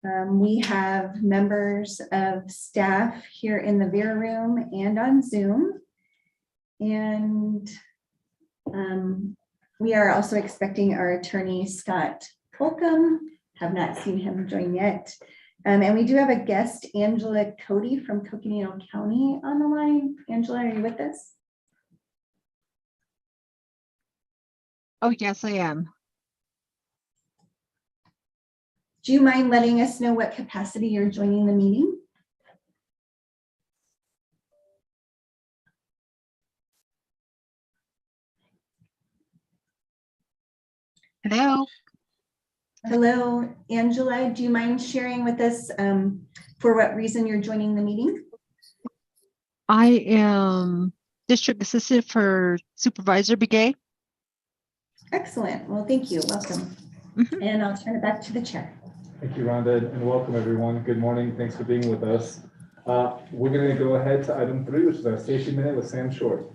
We have members of staff here in the Vera room and on Zoom. And we are also expecting our attorney, Scott Holcomb. Have not seen him join yet. And we do have a guest, Angela Cody from Coconino County on the line. Angela, are you with us? Oh, yes, I am. Do you mind letting us know what capacity you're joining the meeting? Hello. Hello, Angela. Do you mind sharing with us for what reason you're joining the meeting? I am district assistant for Supervisor Begay. Excellent. Well, thank you. Welcome. And I'll turn it back to the chair. Thank you, Rhonda, and welcome everyone. Good morning. Thanks for being with us. We're going to go ahead to item 3, which is our safety minute with Sam Short.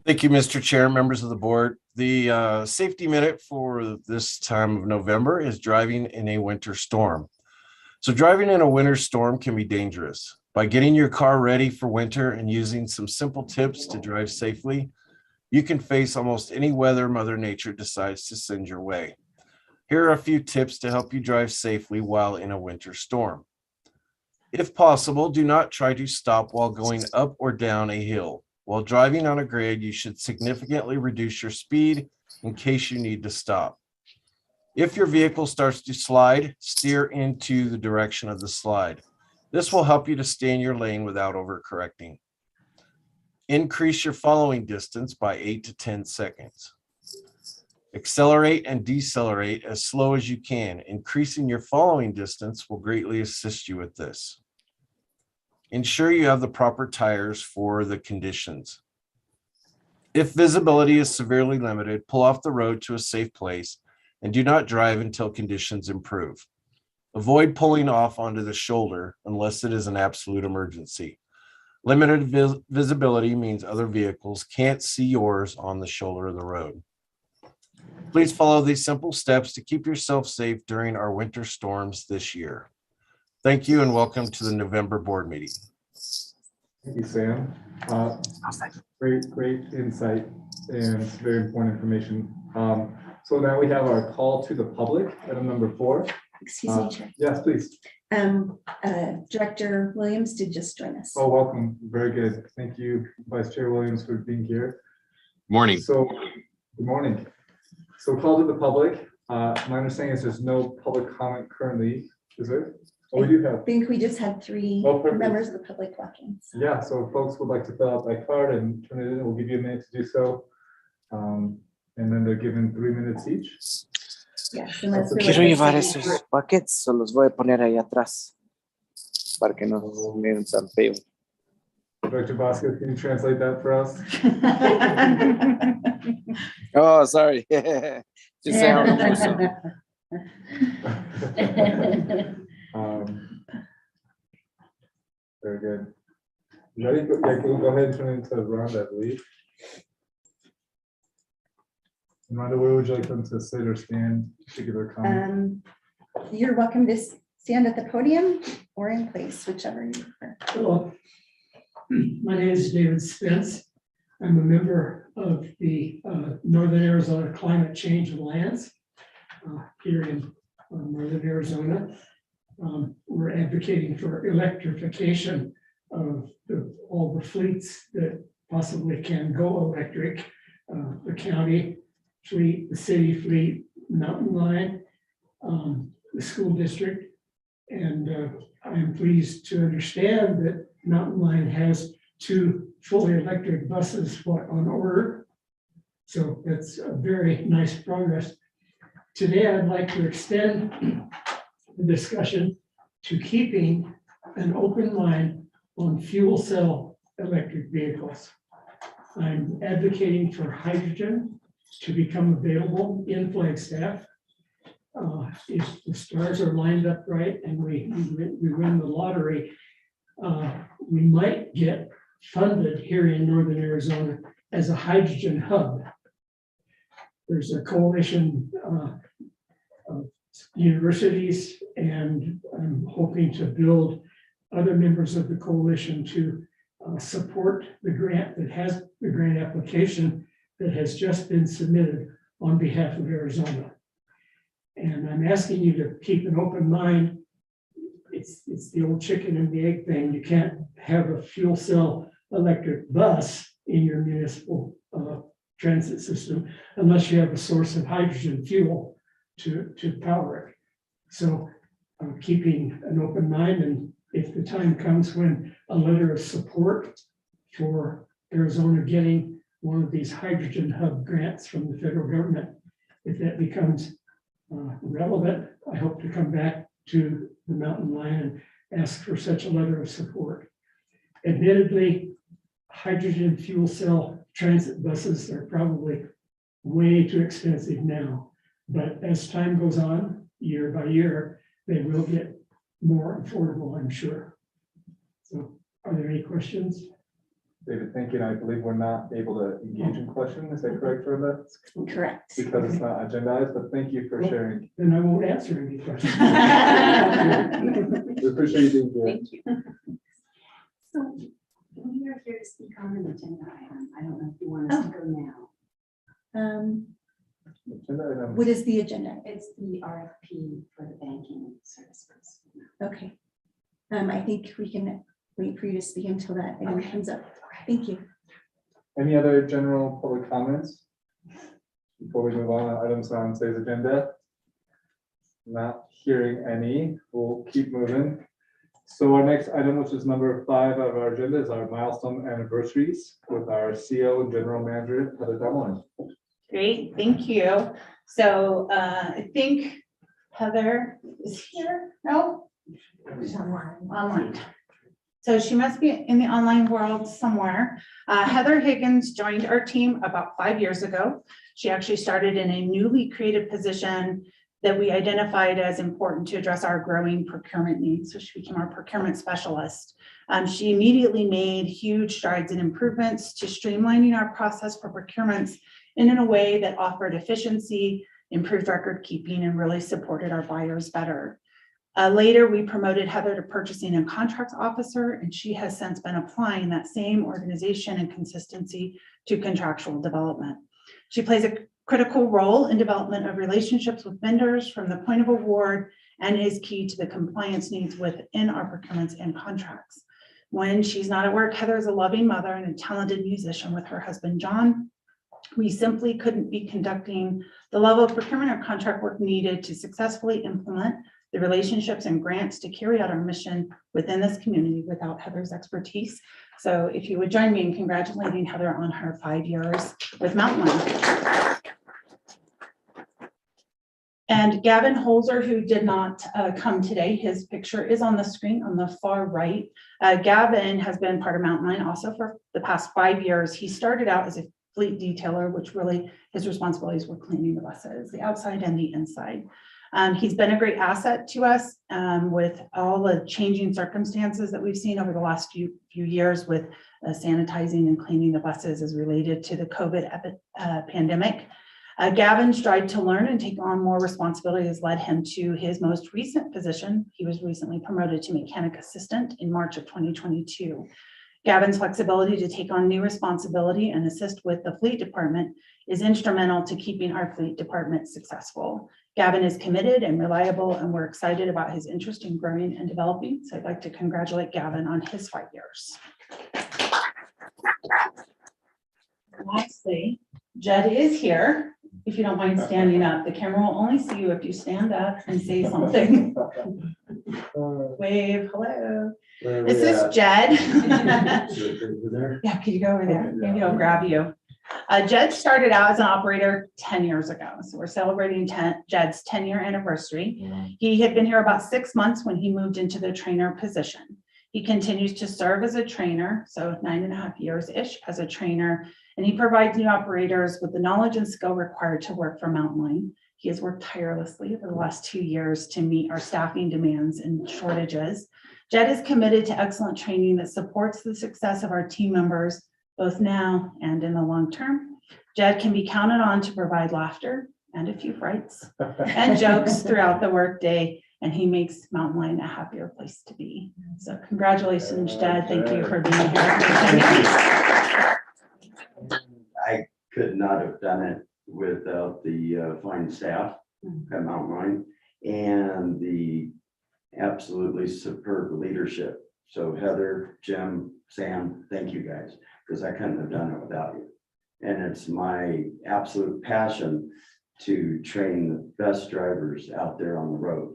Thank you, Mr. Chair, members of the board. The safety minute for this time of November is driving in a winter storm. So driving in a winter storm can be dangerous. By getting your car ready for winter and using some simple tips to drive safely, you can face almost any weather Mother Nature decides to send your way. Here are a few tips to help you drive safely while in a winter storm. If possible, do not try to stop while going up or down a hill. While driving on a grade, you should significantly reduce your speed in case you need to stop. If your vehicle starts to slide, steer into the direction of the slide. This will help you to stay in your lane without overcorrecting. Increase your following distance by 8 to 10 seconds. Accelerate and decelerate as slow as you can. Increasing your following distance will greatly assist you with this. Ensure you have the proper tires for the conditions. If visibility is severely limited, pull off the road to a safe place and do not drive until conditions improve. Avoid pulling off onto the shoulder unless it is an absolute emergency. Limited visibility means other vehicles can't see yours on the shoulder of the road. Please follow these simple steps to keep yourself safe during our winter storms this year. Thank you and welcome to the November board meeting. Thank you, Sam. Great insight and very important information. So now we have our call to the public, item number 4. Excuse me, Chair. Yes, please. Director Williams did just join us. Oh, welcome. Very good. Thank you, Vice Chair Williams, for being here. Morning. So, good morning. So call to the public. My understanding is there's no public comment currently, is there? Oh, we do have. I think we just had 3 perfect. members of the public walk-in. Yeah, so if folks would like to fill out that card and turn it in, we'll give you a minute to do so. And then they're given 3 minutes each. Yes, unless there Quiero was a- llevar esos paquetes, o los voy a poner ahí atrás para que no se miren tan feo. Director Vasquez, can you translate that for us? Oh, sorry. Just say how Very good. Ready? Yeah, go ahead and turn it into Rhonda, I believe. And Rhonda, where would you like them to sit or stand? Particular comment? You're welcome to stand at the podium or in place, whichever you prefer. Hello, my name is David Spence. I'm a member of the Northern Arizona Climate Change Alliance here in Northern Arizona. We're advocating for electrification of all the fleets that possibly can go electric. The county fleet, the city fleet, Mountain Line, the school district. And I'm pleased to understand that Mountain Line has 2 fully electric buses on order. So that's a very nice progress. Today, I'd like to extend the discussion to keeping an open line on fuel cell electric vehicles. I'm advocating for hydrogen to become available in Flagstaff. If the stars are lined up right and we win the lottery, we might get funded here in Northern Arizona as a hydrogen hub. There's a coalition of universities And I'm hoping to build other members of the coalition to support the grant the grant application that has just been submitted on behalf of Arizona. And I'm asking you to keep an open mind. It's the old chicken and the egg thing. You can't have a fuel cell electric bus in your municipal transit system unless you have a source of hydrogen fuel to power it. So I'm keeping an open mind, and if the time comes when a letter of support for Arizona getting one of these hydrogen hub grants from the federal government, if that becomes relevant, I hope to come back to the Mountain Lion and ask for such a letter of support. Admittedly, hydrogen fuel cell transit buses are probably way too expensive now, but as time goes on, year by year, they will get more affordable, I'm sure. So are there any questions? David, thank you. And I believe we're not able to engage in questions. Is that correct, Rhonda? Correct. Because it's not agendized, but thank you for sharing. Then I won't answer any questions. We appreciate you being here. Thank you. So we are here to speak on an agenda item. I don't know if you want us to go now. Agenda item. What is the agenda? It's the RFP for the banking services. Okay. I think we can wait for you to speak until that item comes up. Thank you. Any other general public comments? Before we move on to items on today's agenda? Not hearing any, we'll keep moving. So our next item, which is number 5 of our agenda, is our milestone anniversaries with our CEO and General Manager, Heather Demlin. Great, thank you. So I think Heather is here. No? She's online. So she must be in the online world somewhere. Heather Higgins joined our team about 5 years ago. She actually started in a newly created position that we identified as important to address our growing procurement needs. So she became our procurement specialist. She immediately made huge strides and improvements to streamlining our process for procurements and in a way that offered efficiency, improved record keeping, and really supported our buyers better. Later, we promoted Heather to purchasing and contracts officer, and she has since been applying that same organization and consistency to contractual development. She plays a critical role in development of relationships with vendors from the point of award and is key to the compliance needs within our procurements and contracts. When she's not at work, Heather is a loving mother and a talented musician with her husband, John. We simply couldn't be conducting the level of procurement or contract work needed to successfully implement the relationships and grants to carry out our mission within this community without Heather's expertise. So if you would join me in congratulating Heather on her 5 years with Mountain Lion. And Gavin Holzer, who did not come today, his picture is on the screen on the far right. Gavin has been part of Mountain Lion also for the past 5 years. He started out as a fleet detailer, which really his responsibilities were cleaning the buses, the outside and the inside. He's been a great asset to us with all the changing circumstances that we've seen over the last few years with sanitizing and cleaning the buses as related to the COVID pandemic. Gavin's drive to learn and take on more responsibility has led him to his most recent position. He was recently promoted to mechanic assistant in March of 2022. Gavin's flexibility to take on new responsibility and assist with the fleet department is instrumental to keeping our fleet department successful. Gavin is committed and reliable, and we're excited about his interest in growing and developing. So I'd like to congratulate Gavin on his 5 years. Lastly, Jed is here. If you don't mind standing up, the camera will only see you if you stand up and say something. Wave, hello. This is Jed. Yeah, could you go over there? Maybe I'll grab you. Jed started out as an operator 10 years ago. So we're celebrating Jed's 10-year anniversary. He had been here about 6 months when he moved into the trainer position. He continues to serve as a trainer, so 9.5 years-ish as a trainer, and he provides new operators with the knowledge and skill required to work for Mountain Lion. He has worked tirelessly over the last 2 years to meet our staffing demands and shortages. Jed is committed to excellent training that supports the success of our team members, both now and in the long term. Jed can be counted on to provide laughter and a few frights and jokes throughout the workday and he makes Mountain Lion a happier place to be. So congratulations, Jed. Thank you for being here. I could not have done it without the fine staff at Mountain Lion and the absolutely superb leadership. So Heather, Jim, Sam, thank you guys, because I couldn't have done it without you. And it's my absolute passion to train the best drivers out there on the road.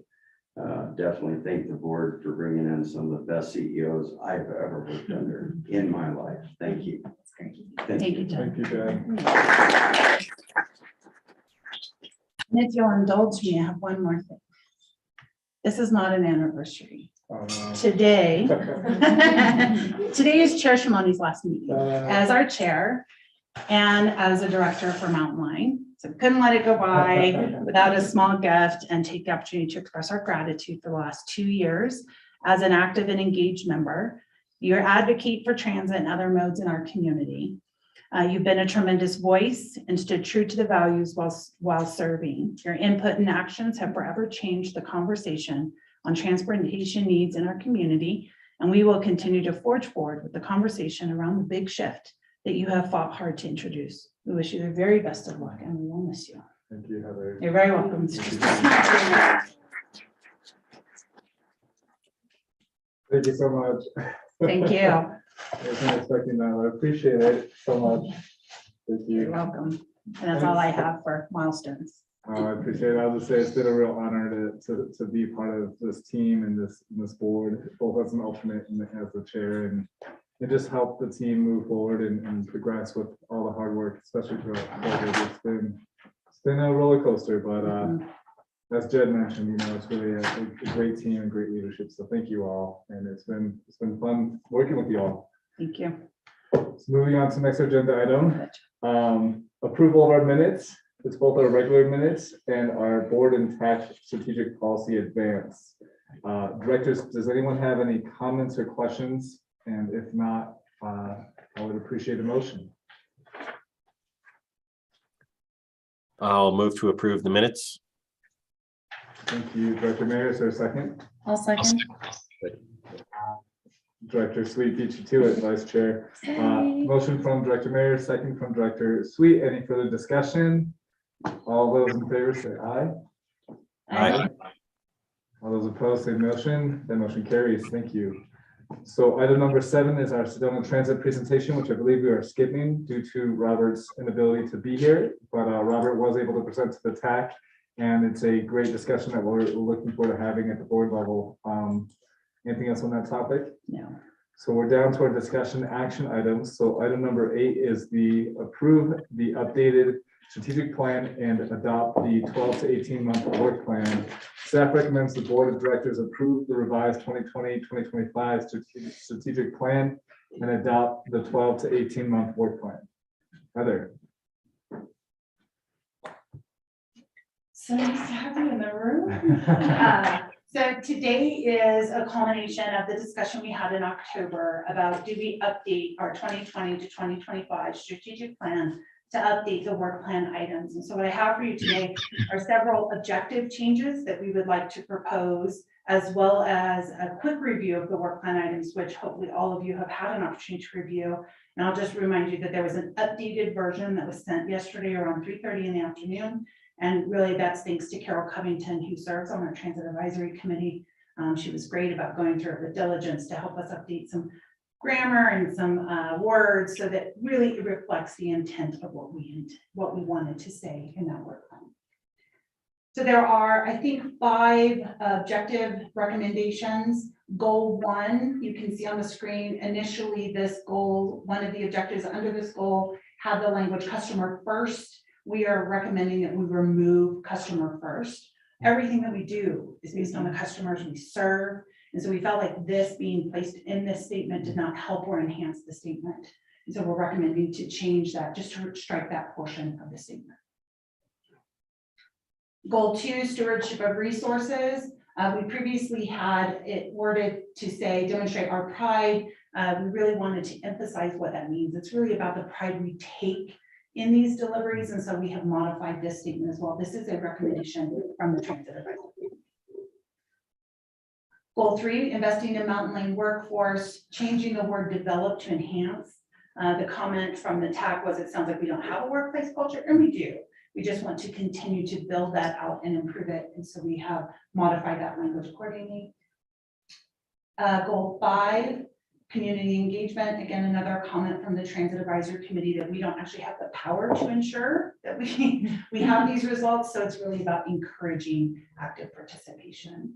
Definitely thank the board for bringing in some of the best CEOs I've ever worked under in my life. Thank you. That's great. Thank you, Jed. Thank you, Jed. And if you'll indulge me, I have one more thing. This is not an anniversary. Today, today is Chair Shimoni's last meeting as our chair and as a director for Mountain Lion. So couldn't let it go by without a small gift and take the opportunity to express our gratitude for the last 2 years as an active and engaged member. You advocate for transit and other modes in our community. You've been a tremendous voice and stood true to the values while serving. Your input and actions have forever changed the conversation on transportation needs in our community, and we will continue to forge forward with the conversation around the big shift that you have fought hard to introduce. We wish you the very best of luck, and we will miss you. Thank you, Heather. You're very welcome. Thank you so much. Thank you. I wasn't expecting that. I appreciate it so much. Thank You're you. welcome. And that's all I have for milestones. I appreciate it. I'll just say it's been a real honor to be part of this team and this board, both as an alternate and as the chair, and just help the team move forward and progress with all the hard work, especially throughout COVID. It's been a roller coaster, but as Jed mentioned, it's really a great team and great leadership. So thank you all, and it's been fun working with you all. Thank you. So moving on to next agenda item, approval of our minutes. It's both our regular minutes and our board and tax strategic policy advance. Directors, does anyone have any comments or questions? And if not, I would appreciate a motion. I'll move to approve the minutes. Thank you, Director Mayor. Is there a second? I'll second. Director Sweet beat you to it, Vice Chair. Motion from Director Mayor, second from Director Sweet. Any further discussion? All those in favor say aye. Aye. All those opposed say motion. That motion carries. Thank you. So item number 7 is our Sedona Transit presentation, which I believe we are skipping due to Robert's inability to be here. But Robert was able to present to the TAC, and it's a great discussion that we're looking forward to having at the board level. Anything else on that topic? No. So we're down to our discussion action items. So item number 8 is the approve the updated strategic plan and adopt the 12 to 18 month work plan. Staff recommends the board of directors approve the revised 2020-2025 strategic plan and adopt the 12 to 18 month work plan. Heather. So nice to have you in the room. So today is a culmination of the discussion we had in October about do we update our 2020 to 2025 strategic plan to update the work plan items. And so what I have for you today are several objective changes that we would like to propose, as well as a quick review of the work plan items, which hopefully all of you have had an opportunity to review. And I'll just remind you that there was an updated version that was sent yesterday around 3:30 in the afternoon. And really that's thanks to Carol Covington, who serves on our Transit Advisory Committee. She was great about going through it with diligence to help us update some grammar and some words so that really it reflects the intent of what we wanted to say in that work plan. So there are, I think, 5 objective recommendations. Goal 1, you can see on the screen, initially this goal, one of the objectives under this goal had the language customer first. We are recommending that we remove customer first. Everything that we do is based on the customers we serve. And so we felt like this being placed in this statement did not help or enhance the statement. And so we're recommending to change that, just to strike that portion of the statement. Goal 2, stewardship of resources. We previously had it worded to say, demonstrate our pride. We really wanted to emphasize what that means. It's really about the pride we take in these deliveries. And so we have modified this statement as well. This is a recommendation from the Transit Advisory. Goal 3, investing in Mountain Lane workforce, changing the word develop to enhance. The comment from the TAC was, it sounds like we don't have a workplace culture, and we do. We just want to continue to build that out and improve it. And so we have modified that language accordingly. Goal 5, community engagement. Again, another comment from the Transit Advisory Committee that we don't actually have the power to ensure that we have these results. So it's really about encouraging active participation.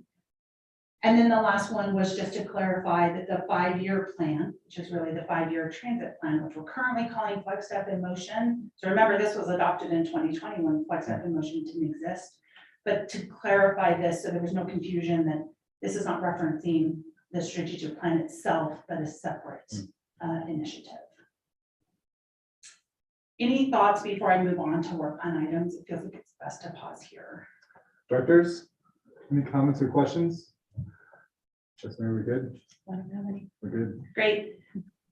And then the last one was just to clarify that the 5-year plan, which is really the 5-year transit plan, which we're currently calling Flex Step in Motion. So remember, this was adopted in 2020 when Flex Step in Motion didn't exist. But to clarify this, so there was no confusion that this is not referencing the strategic plan itself, but a separate initiative. Any thoughts before I move on to work plan items? It feels like it's best to pause here. Directors, any comments or questions? Just maybe we're good. We're good. Great.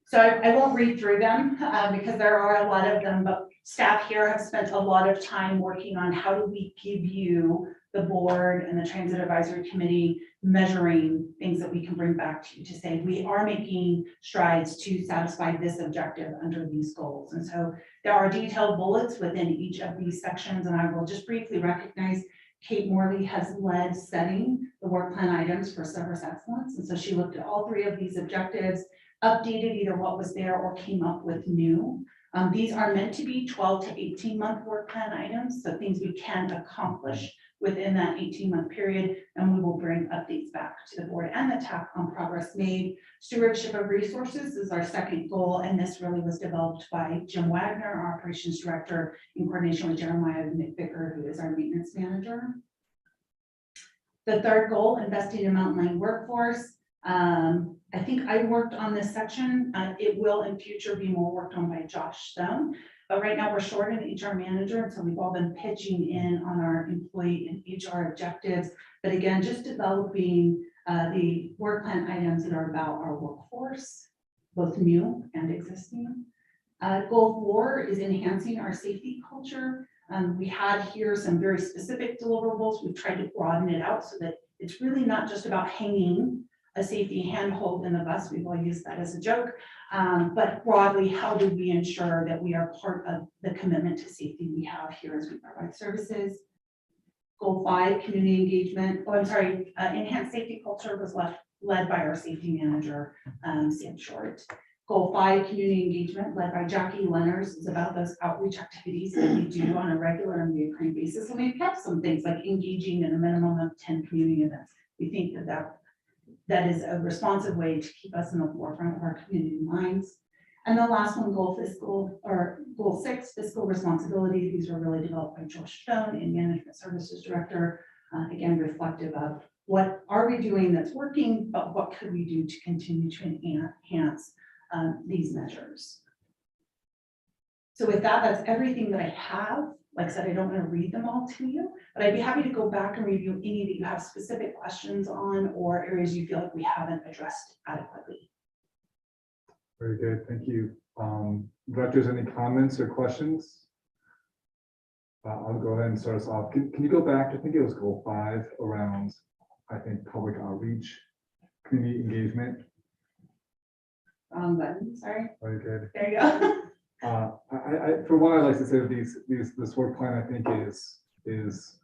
So I won't read through them because there are a lot of them, but staff here have spent a lot of time working on how do we give you, the board and the Transit Advisory Committee, measuring things that we can bring back to you to say we are making strides to satisfy this objective under these goals. And so there are detailed bullets within each of these sections, and I will just briefly recognize Kate Morley has led setting the work plan items for service excellence. And so she looked at all 3 of these objectives, updated either what was there or came up with new. These are meant to be 12 to 18-month work plan items, so things we can accomplish within that 18-month period, and we will bring updates back to the board and the TAC on progress made. Stewardship of resources is our second goal, and this really was developed by Jim Wagner, our operations director, in coordination with Jeremiah McVicker, who is our maintenance manager. The third goal, investing in Mountain Lane workforce. I think I worked on this section. It will in future be more worked on by Josh Stone. But right now we're short an HR manager, and so we've all been pitching in on our employee and HR objectives. But again, just developing the work plan items that are about our workforce, both new and existing. Goal 4 is enhancing our safety culture. We had here some very specific deliverables. We've tried to broaden it out so that it's really not just about hanging a safety handhold in the bus. We've all used that as a joke. But broadly, how do we ensure that we are part of the commitment to safety we have here as we provide services? Goal 5, community engagement. Enhanced safety culture was led by our safety manager, Sam Short. Goal 5, community engagement, led by Jackie Lenners, is about those outreach activities that we do on a regular and recurring basis. And we've kept some things like engaging in a minimum of 10 community events. We think that is a responsive way to keep us in the forefront of our community minds. And the last one, goal 6, fiscal responsibility. These were really developed by Josh Stone, and Management Services Director. Again, reflective of what are we doing that's working, but what could we do to continue to enhance these measures. So with that, that's everything that I have. Like I said, I don't want to read them all to you, but I'd be happy to go back and review any that you have specific questions on or areas you feel like we haven't addressed adequately. Very good, thank you. Directors, any comments or questions? I'll go ahead and start us off. Can you go back? I think it was goal 5 around, I think, public outreach, community engagement. Wrong button, sorry. Very good. There you go. For one, I'd like to say that this work plan, I think is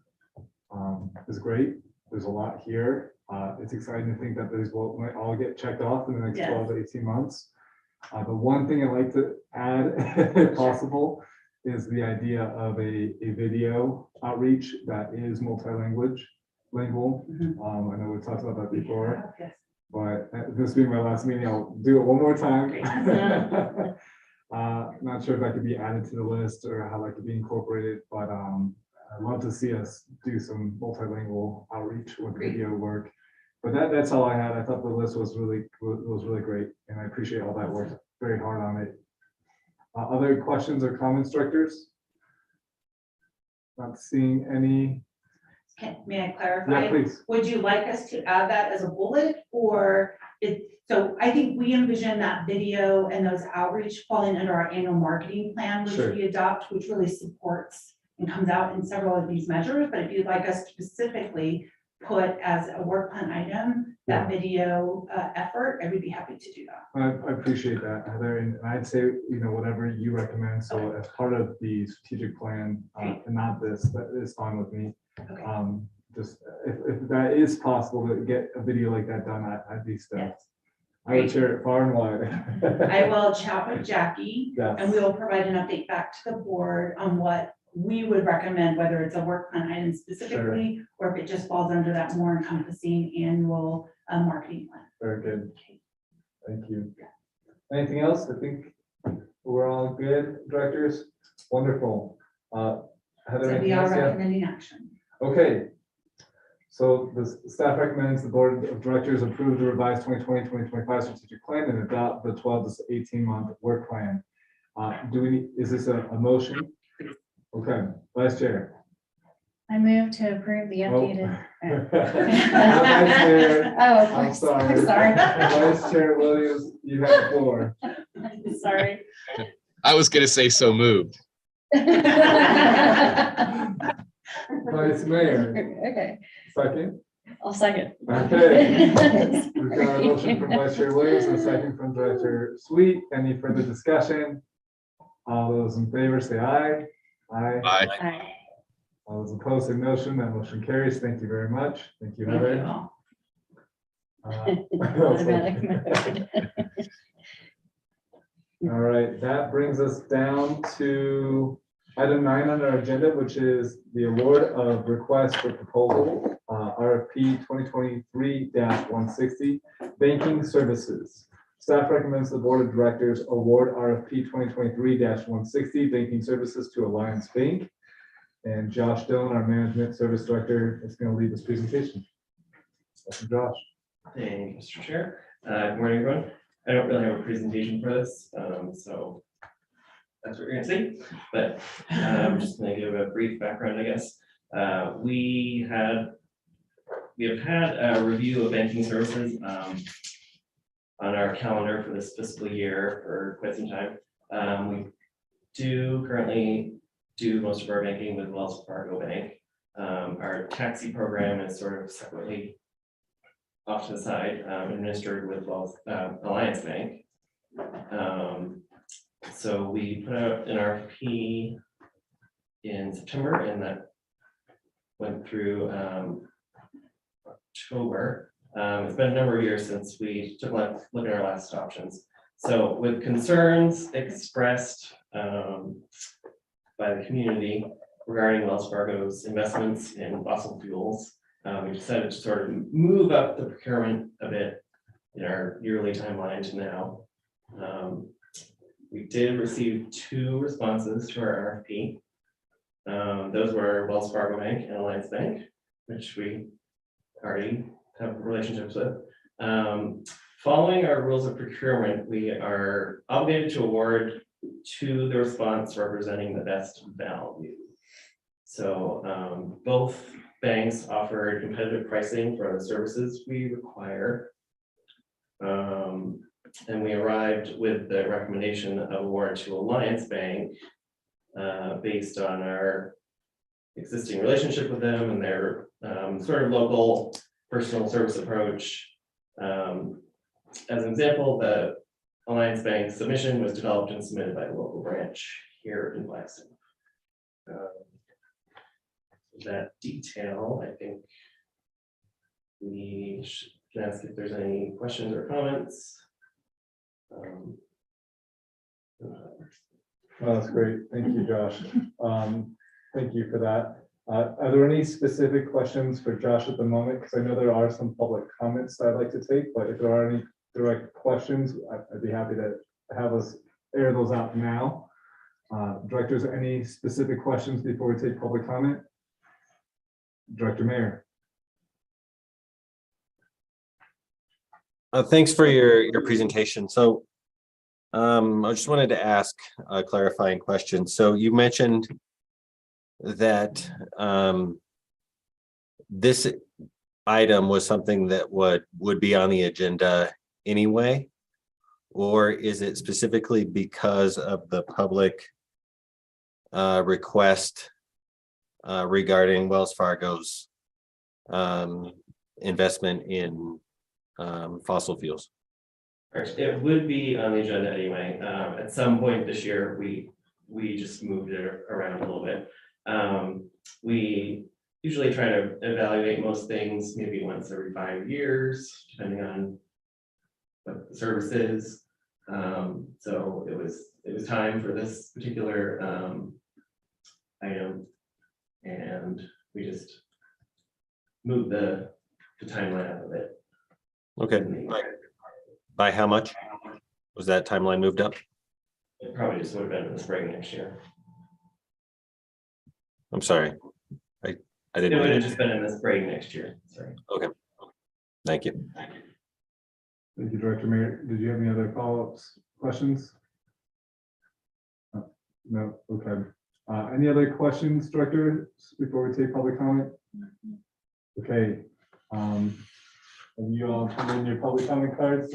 great. There's a lot here. It's exciting to think that these might all get checked off in the next 12 to 18 months. The one thing I'd like to add, if possible, is the idea of a video outreach that is multilingual. I know we've talked about that before, but this being my last meeting, I'll do it one more time. Not sure if that could be added to the list or how that could be incorporated, but I'd love to see us do some multilingual outreach with video work. But that's all I had. I thought the list was really great, and I appreciate all that work. Very hard on it. Other questions or comments, directors? Not seeing any. Okay, may I clarify? Yeah, please. Would you like us to add that as a bullet, or so I think we envision that video and those outreach falling under our annual marketing plan, which Sure. we adopt, which really supports and comes out in several of these measures. But if you'd like us specifically put as a work plan item, that video effort, I would be happy to do that. I appreciate that, Heather, and I'd say, whatever you recommend, so as part of the strategic plan, and not this, that is fine with me. Okay. Just if that is possible to get a video like that done, I'd be stoked. Yes. I would Great. share it far and wide. I will chat with Jackie Yes. and we will provide an update back to the board on what we would recommend, whether it's a work plan item specifically, or if it just falls under that more encompassing annual marketing plan. Very good. Thank you. Anything else? I think we're all good, directors. Wonderful. Heather, So anything we are else? Yeah? recommending action. Okay. So the staff recommends the board of directors approve the revised 2020-2025 strategic plan and adopt the 12 to 18-month work plan. Is this a motion? Okay, Vice Chair. I move to approve the updated. Vice Chair, Oh, I'm sorry. I'm sorry. Vice Chair Williams, you have the floor. Sorry. I was gonna say so moved. Vice Mayor, Okay, second. I'll second. Okay. We've got a motion from Vice Chair Williams and a second from Director Sweet. Any further discussion? All those in favor say aye. Aye. Bye. Aye. All those opposed say motion. That motion carries. Thank you very much. Thank you, Thank you Heather. all. Automatic mode. All right, that brings us down to item 9 on our agenda, which is the award of request for proposal, RFP 2023-160, banking services. Staff recommends the board of directors award RFP 2023-160, banking services to Alliance Bank. And Josh Stone, our management service director, is going to lead this presentation. Welcome, Josh. Thank you, Mr. Chair. Good morning, everyone. I don't really have a presentation for this, so that's what you're gonna see, but I'm just gonna give a brief background, I guess. We have had a review of banking services on our calendar for this fiscal year for quite some time. We do currently do most of our banking with Wells Fargo Bank. Our taxi program is sort of separately off to the side, administered with Alliance Bank. So we put out an RFP in September, and that went through October. It's been a number of years since we took a look at our last options. So with concerns expressed by the community regarding Wells Fargo's investments in fossil fuels, we decided to sort of move up the procurement a bit in our yearly timeline to now. We did receive 2 responses to our RFP. Those were Wells Fargo Bank and Alliance Bank, which we already have relationships with. Following our rules of procurement, we are obligated to award to the response representing the best value. So both banks offered competitive pricing for the services we require. And we arrived with the recommendation of award to Alliance Bank based on our existing relationship with them and their sort of local personal service approach. As an example, the Alliance Bank submission was developed and submitted by the local branch here in Flagstaff. That detail, I think we can ask if there's any questions or comments. Oh, that's great. Thank you, Josh. Thank you for that. Are there any specific questions for Josh at the moment? Because I know there are some public comments I'd like to take, but if there are any direct questions, I'd be happy to have us air those out now. Directors, any specific questions before we take public comment? Director Mayer. Thanks for your presentation. So I just wanted to ask a clarifying question. So you mentioned that this item was something that would be on the agenda anyway, or is it specifically because of the public request regarding Wells Fargo's investment in fossil fuels? It would be on the agenda anyway. At some point this year, we just moved it around a little bit. We usually try to evaluate most things maybe once every 5 years, depending on what the service is. So it was time for this particular item, and we just moved the timeline out of it. Okay, by how much was that timeline moved up? It probably just would have been in the spring next year. I'm sorry. I It didn't. would read have it. just been in the spring next year, sorry. Okay. Thank you. Thank you, Director Mayor. Did you have any other follow-ups, questions? No, okay. Any other questions, Director, before we take public comment? Okay. Have you all turned in your public comment cards?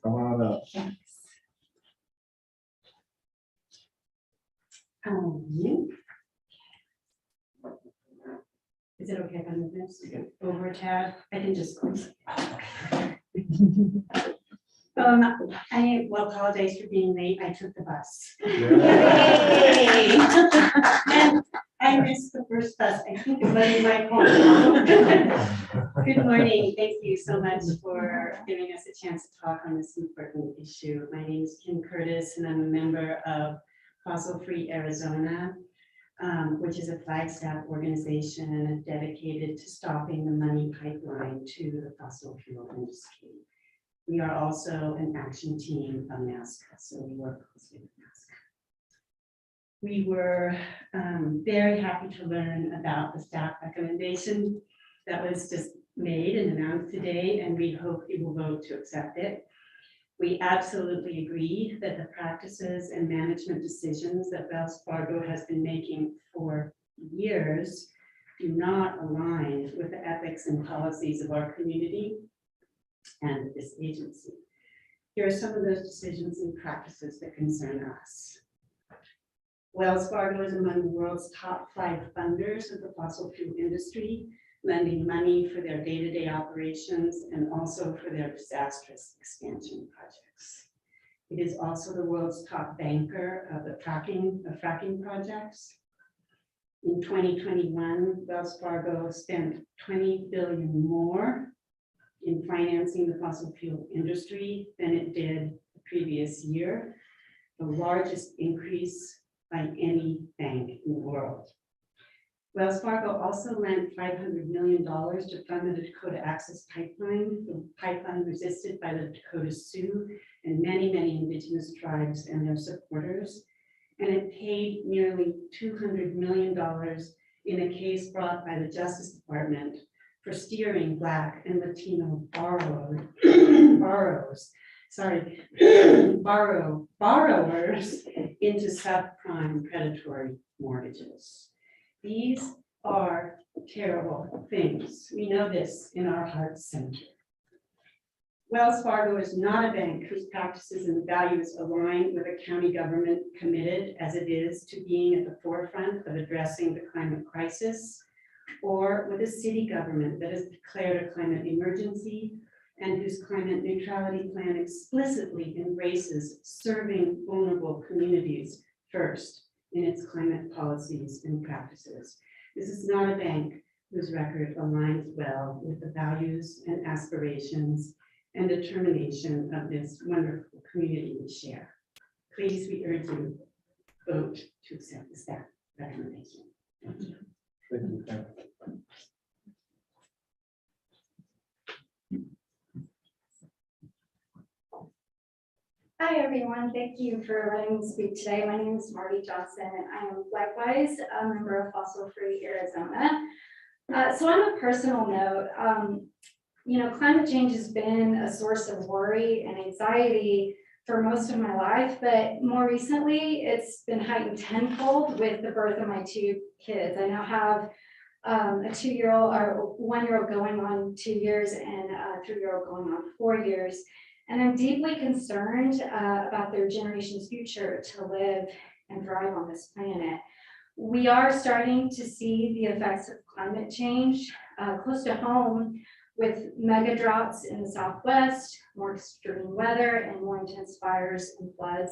Come on up. Is it okay if I move this over a tad? I can just. I will apologize for being late. I took the bus. Yay! And I missed the first bus. I think it was my home. Good morning. Thank you so much for giving us a chance to talk on this important issue. My name is Kim Curtis, and I'm a member of Fossil Free Arizona, which is a Flagstaff organization dedicated to stopping the money pipeline to the fossil fuel industry. We are also an action team of NASCA, so we work closely with NASCA. We were very happy to learn about the staff recommendation that was just made and announced today, and we hope you will vote to accept it. We absolutely agree that the practices and management decisions that Wells Fargo has been making for years do not align with the ethics and policies of our community and this agency. Here are some of those decisions and practices that concern us. Wells Fargo is among the world's top 5 funders of the fossil fuel industry, lending money for their day-to-day operations and also for their disastrous expansion projects. It is also the world's top banker of the fracking projects. In 2021, Wells Fargo spent $20 billion more in financing the fossil fuel industry than it did the previous year, the largest increase by any bank in the world. Wells Fargo also lent $500 million to fund the Dakota Access Pipeline, the pipeline resisted by the Dakota Sioux and many indigenous tribes and their supporters. And it paid nearly $200 million in a case brought by the Justice Department for steering Black and Latino borrowers into subprime predatory mortgages. These are terrible things. We know this in our heart center. Wells Fargo is not a bank whose practices and values align with a county government committed as it is to being at the forefront of addressing the climate crisis, or with a city government that has declared a climate emergency and whose climate neutrality plan explicitly embraces serving vulnerable communities first in its climate policies and practices. This is not a bank whose record aligns well with the values and aspirations and determination of this wonderful community we share. Please, we urge you, vote to accept the staff recommendation. Thank you. Thank you, Kim. Hi, everyone. Thank you for letting me speak today. My name is Marty Johnson, and I am likewise a member of Fossil Free Arizona. So on a personal note, climate change has been a source of worry and anxiety for most of my life, but more recently, it's been heightened tenfold with the birth of my 2 kids. I now have a 2-year-old or 1-year-old going on 2 years and a 3-year-old going on 4 years. And I'm deeply concerned about their generation's future to live and thrive on this planet. We are starting to see the effects of climate change close to home with mega droughts in the Southwest, more extreme weather, and more intense fires and floods.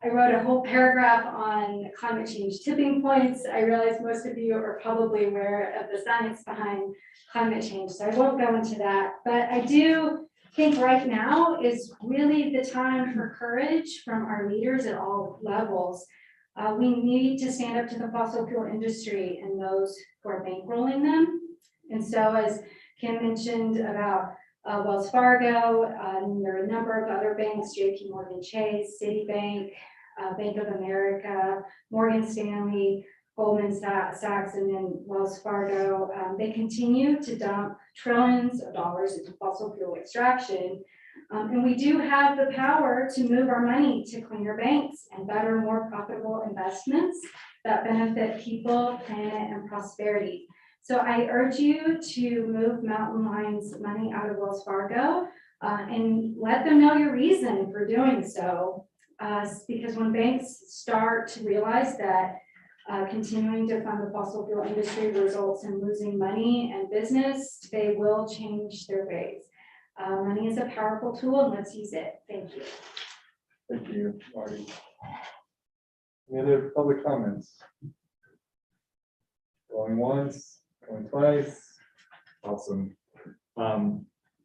I wrote a whole paragraph on climate change tipping points. I realize most of you are probably aware of the science behind climate change, so I won't go into that. But I do think right now is really the time for courage from our leaders at all levels. We need to stand up to the fossil fuel industry and those who are bankrolling them. And so, as Kim mentioned about Wells Fargo, there are a number of other banks, JP Morgan Chase, Citibank, Bank of America, Morgan Stanley, Goldman Sachs, and then Wells Fargo. They continue to dump trillions of dollars into fossil fuel extraction. And we do have the power to move our money to cleaner banks and better, more profitable investments that benefit people, planet, and prosperity. So I urge you to move Mountain Line's money out of Wells Fargo and let them know your reason for doing so. Because when banks start to realize that continuing to fund the fossil fuel industry results in losing money and business, they will change their ways. Money is a powerful tool, and let's use it. Thank you. Thank you, Marty. Any other public comments? Going once, going twice. Awesome.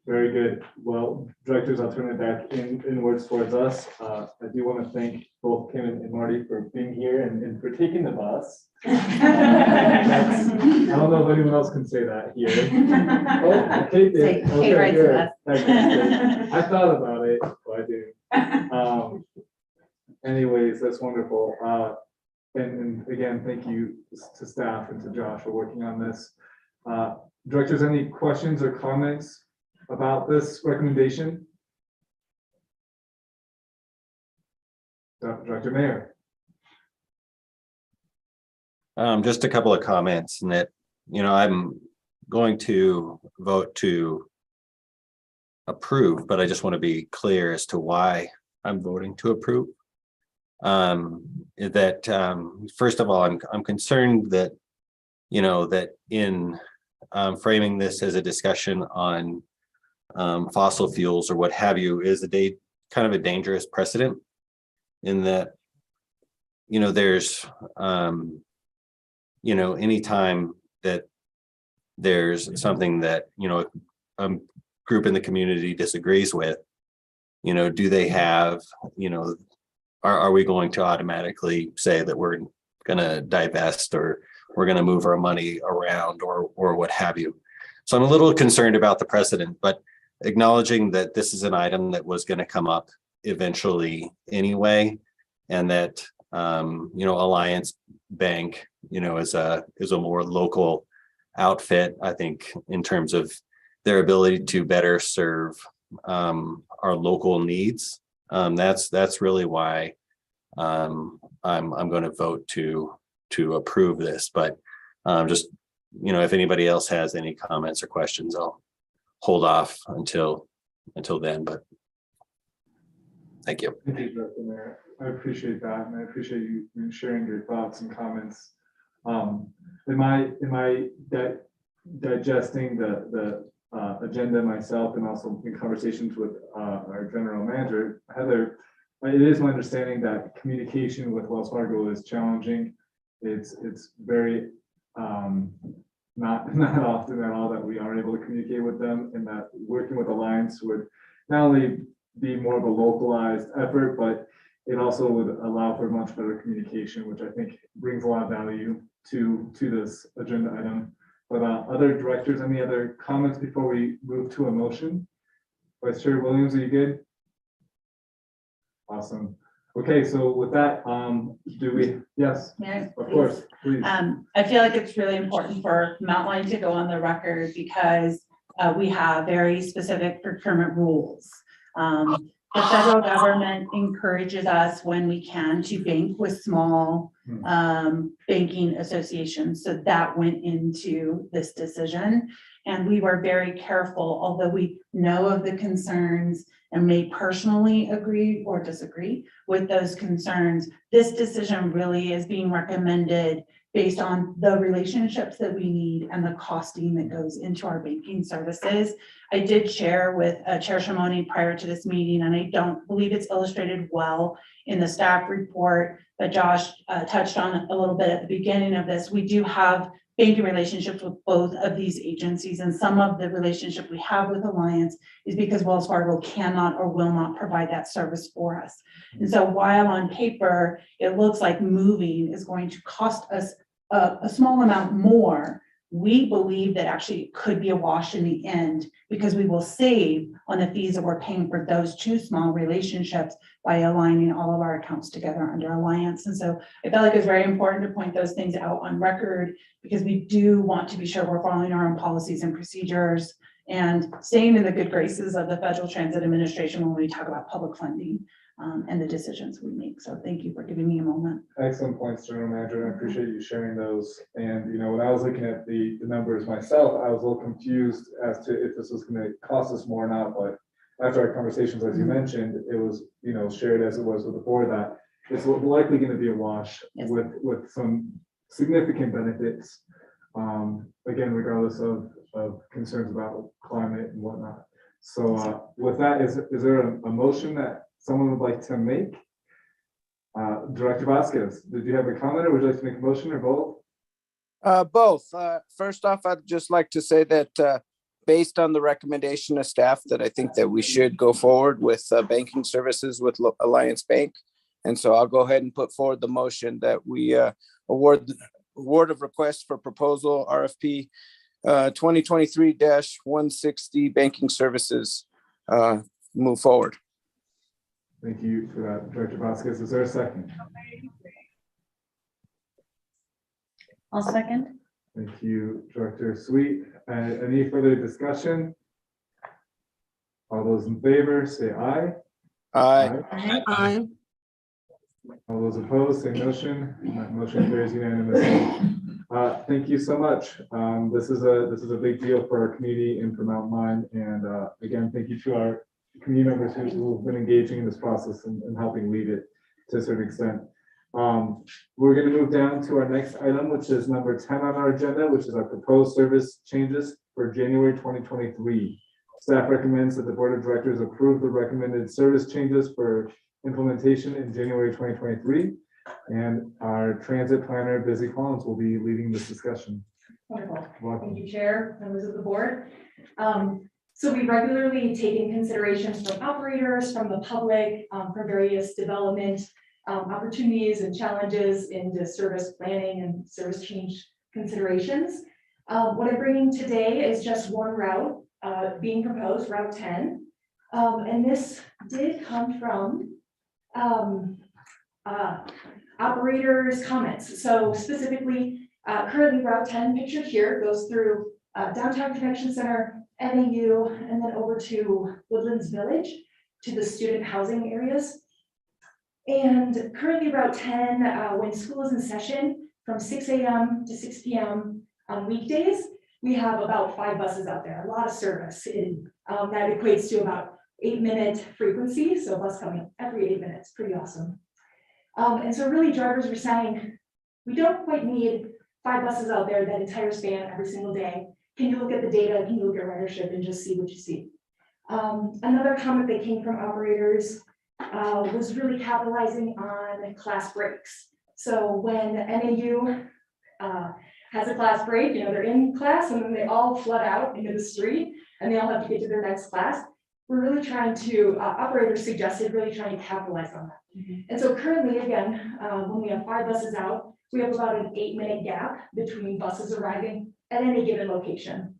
Very good. Well, directors, I'll turn it back inwards towards us. I do want to thank both Kim and Marty for being here and for taking the bus. I don't know if anyone else can say that here. Oh, Kate did. Okay, good. I thought about it, but I didn't. Anyways, that's wonderful. And again, thank you to staff and to Josh for working on this. Directors, any questions or comments about this recommendation? Director Mayer. Just a couple of comments, and that, I'm going to vote to approve, but I just want to be clear as to why I'm voting to approve. First of all, I'm concerned that, that in framing this as a discussion on fossil fuels or what have you is kind of a dangerous precedent in that, there's, anytime that there's something that, a group in the community disagrees with, do they have, are we going to automatically say that we're going to divest or we're going to move our money around or what have you? So I'm a little concerned about the precedent, but acknowledging that this is an item that was going to come up eventually anyway, and that, Alliance Bank, is a more local outfit, I think, in terms of their ability to better serve our local needs. That's really why I'm going to vote to approve this. But just, if anybody else has any comments or questions, I'll hold off until then. But thank you. Thank you, Director Mayer. I appreciate that, and I appreciate you sharing your thoughts and comments. Am I digesting the agenda myself, and also in conversations with our general manager, Heather? It is my understanding that communication with Wells Fargo is challenging. It's very not often at all that we are able to communicate with them, and that working with Alliance would not only be more of a localized effort, but it also would allow for much better communication, which I think brings a lot of value to this agenda item. But other directors, any other comments before we move to a motion? Vice Chair Williams, are you good? Awesome. Okay, so with that, do we? Yes, of course, please. I feel like it's really important for Mountain Line to go on the record because we have very specific procurement rules. The federal government encourages us when we can to bank with small banking associations. So that went into this decision. And we were very careful, although we know of the concerns and may personally agree or disagree with those concerns. This decision really is being recommended based on the relationships that we need and the costing that goes into our banking services. I did share with Chair Shimoni prior to this meeting, and I don't believe it's illustrated well in the staff report, but Josh touched on it a little bit at the beginning of this. We do have banking relationships with both of these agencies, and some of the relationship we have with Alliance is because Wells Fargo cannot or will not provide that service for us. And so while on paper, it looks like moving is going to cost us a small amount more, we believe that actually it could be a wash in the end because we will save on the fees that we're paying for those two small relationships by aligning all of our accounts together under Alliance. And so I felt like it's very important to point those things out on record because we do want to be sure we're following our own policies and procedures and staying in the good graces of the Federal Transit Administration when we talk about public funding and the decisions we make. So thank you for giving me a moment. Excellent points, General Manager, and I appreciate you sharing those. And, you know, when I was looking at the numbers myself, I was a little confused as to if this was gonna cost us more or not, but after our conversations, as you mentioned, it was, you know, shared as it was with the board that it's likely gonna be a wash Yes. with some significant benefits. Again, regardless of concerns about climate and whatnot. So, with that, is there a motion that someone would like to make? Director Vasquez, did you have a comment or would you like to make a motion or both? Both. First off, I'd just like to say that based on the recommendation of staff, that I think that we should go forward with banking services with Alliance Bank. And so I'll go ahead and put forward the motion that we award of request for proposal RFP 2023-160 banking services move forward. Thank you for that, Director Vasquez. Is there a second? I'll second. Thank you, Director Sweet. Any further discussion? All those in favor, say aye. Aye. Aye. All those opposed, say motion. That motion carries unanimously. Thank you so much. This is a big deal for our community and for Mount Mine. And again, thank you to our community members who have been engaging in this process and helping lead it to a certain extent. We're going to move down to our next item, which is number 10 on our agenda, which is our proposed service changes for January 2023. Staff recommends that the Board of Directors approve the recommended service changes for implementation in January 2023. And our transit planner, Busy Collins, will be leading this discussion. Wonderful. Welcome. Thank you, Chair, members of the board. So we regularly take in considerations from operators, from the public, for various development opportunities and challenges into service planning and service change considerations. What I'm bringing today is just one route being proposed, Route 10. And this did come from operators' comments. So specifically, currently Route 10 pictured here goes through Downtown Convention Center, NAU, and then over to Woodlands Village to the student housing areas. And currently Route 10, when school is in session from 6 a.m. to 6 p.m. on weekdays, we have about 5 buses out there, a lot of service. That equates to about 8-minute frequency. So a bus coming every 8 minutes, pretty awesome. And so really drivers were saying, we don't quite need 5 buses out there that entire span every single day. Can you look at the data? Can you look at ridership and just see what you see? Another comment that came from operators was really capitalizing on class breaks. So when NAU has a class break, you know, they're in class and then they all flood out into the street and they all have to get to their next class. We're really trying to, operators suggested really trying to capitalize on that. And so currently, again, when we have 5 buses out, we have about an 8-minute gap between buses arriving at any given location.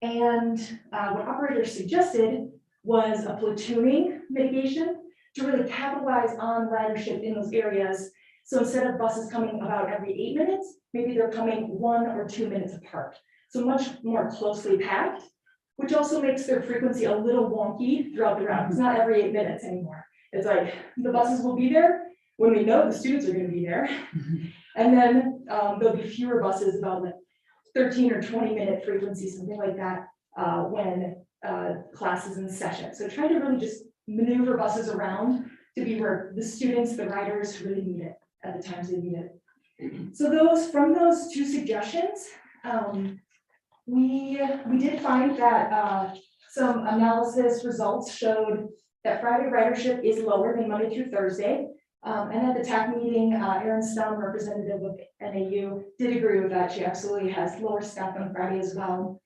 And what operators suggested was a platooning mitigation to really capitalize on ridership in those areas. So instead of buses coming about every 8 minutes, maybe they're coming 1 or 2 minutes apart. So much more closely packed, which also makes their frequency a little wonky throughout the route. It's not every 8 minutes anymore. It's like the buses will be there when we know the students are going to be there. And then there'll be fewer buses about 13 or 20-minute frequency, something like that, when class is in session. So try to really just maneuver buses around to be where the students, the riders really need it at the times they need it. So from those two suggestions, we did find that some analysis results showed that Friday ridership is lower than Monday through Thursday. And at the TAC meeting, Erin Stum, representative of NAU, did agree with that. She absolutely has lower staff on Friday as well.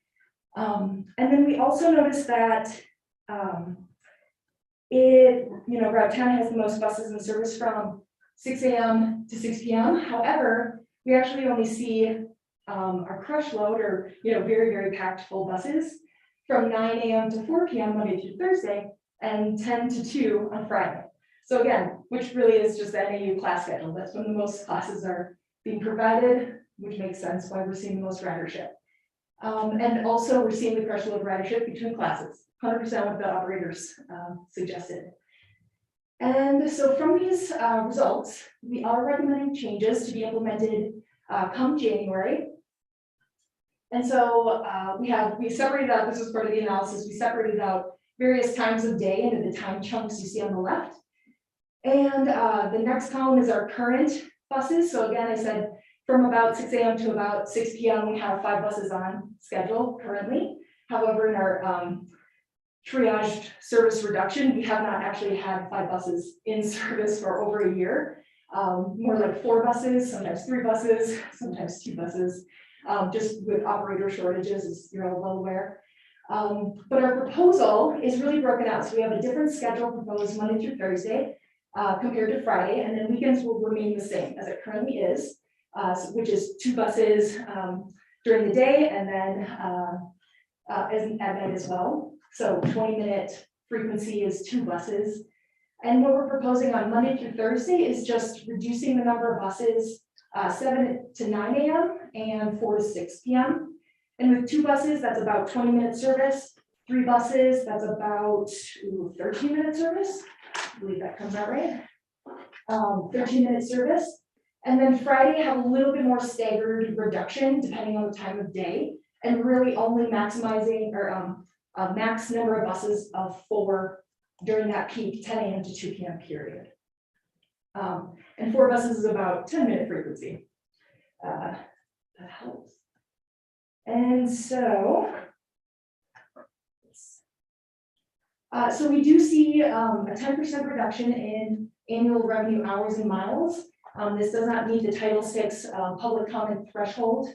And then we also noticed that Route 10 has the most buses in service from 6 a.m. to 6 p.m. However, we actually only see our crush load or, very, very packed full buses from 9 a.m. to 4 p.m. Monday through Thursday and 10 to 2 on Friday. So again, which really is just the NAU class schedule. That's when the most classes are being provided, which makes sense why we're seeing the most ridership. And also we're seeing the crush load ridership between classes, 100% what the operators suggested. And so from these results, we are recommending changes to be implemented come January. And so we separated out, this was part of the analysis, we separated out various times of day into the time chunks you see on the left. And the next column is our current buses. So again, I said from about 6 a.m. to about 6 p.m. we have 5 buses on schedule currently. However, in our triaged service reduction, we have not actually had 5 buses in service for over a year. More like 4 buses, sometimes 3 buses, sometimes 2 buses, just with operator shortages, as you're all well aware. But our proposal is really broken out. So we have a different schedule proposed Monday through Thursday compared to Friday, and then weekends will remain the same as it currently is, which is 2 buses during the day and then at night as well. So 20-minute frequency is 2 buses. And what we're proposing on Monday through Thursday is just reducing the number of buses 7 to 9 a.m. and 4 to 6 p.m. And with 2 buses, that's about 20-minute service. 3 buses, that's about 13-minute service. I believe that comes out right. 13-minute service. And then Friday have a little bit more staggered reduction depending on the time of day, and really only maximizing or a max number of buses of 4 during that peak 10 a.m. to 2 p.m. period. And 4 buses is about 10-minute frequency. That helps. And so, so we do see a 10% reduction in annual revenue hours and miles. This does not meet the Title VI public comment threshold.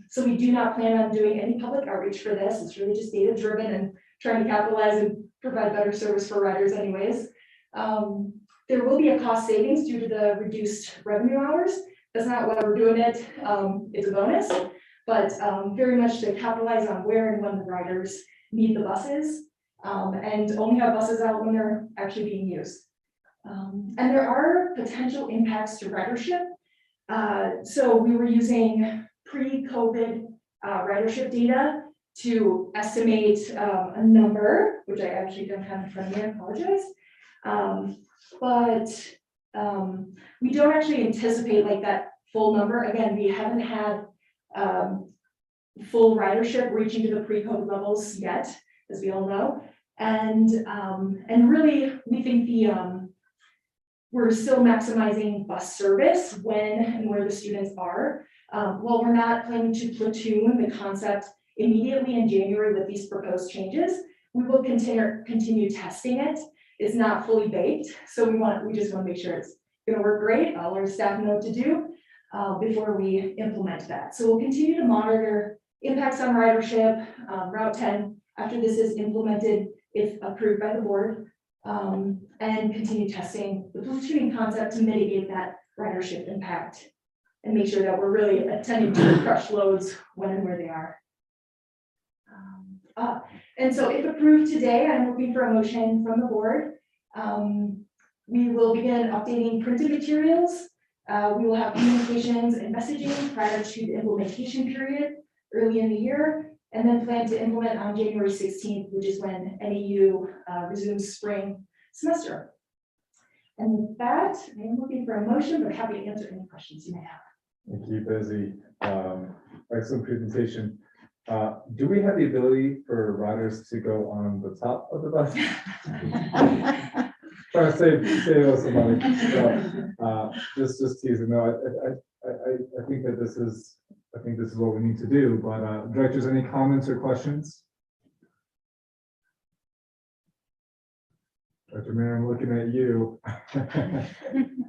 So we do not plan on doing any public outreach for this. It's really just data driven and trying to capitalize and provide better service for riders anyways. There will be a cost savings due to the reduced revenue hours. That's not why we're doing it. It's a bonus, but very much to capitalize on where and when the riders need the buses, and only have buses out when they're actually being used. And there are potential impacts to ridership. So we were using pre-COVID ridership data to estimate a number, which I actually don't have in front of me, I apologize. But we don't actually anticipate like that full number. Again, we haven't had full ridership reaching to the pre-COVID levels yet, as we all know. And really, we think we're still maximizing bus service when and where the students are. While we're not planning to platoon the concept immediately in January with these proposed changes, we will continue testing it. It's not fully baked, so we just want to make sure it's going to work great. All our staff know what to do before we implement that. So we'll continue to monitor impacts on ridership, Route 10 after this is implemented, if approved by the board, and continue testing the platooning concept to mitigate that ridership impact and make sure that we're really attending to the crush loads when and where they are. And so if approved today, I'm looking for a motion from the board. We will begin updating printed materials. We will have communications and messaging prior to the implementation period early in the year, and then plan to implement on January 16th, which is when NAU resumes spring semester. And with that, I'm looking for a motion, but happy to answer any questions you may have. And keep busy. excellent presentation. Do we have the ability for riders to go on the top of the bus? Trying to save us some money. So, just teasing. No, I think that this is what we need to do. But directors, any comments or questions? Dr. Mayor, I'm looking at you.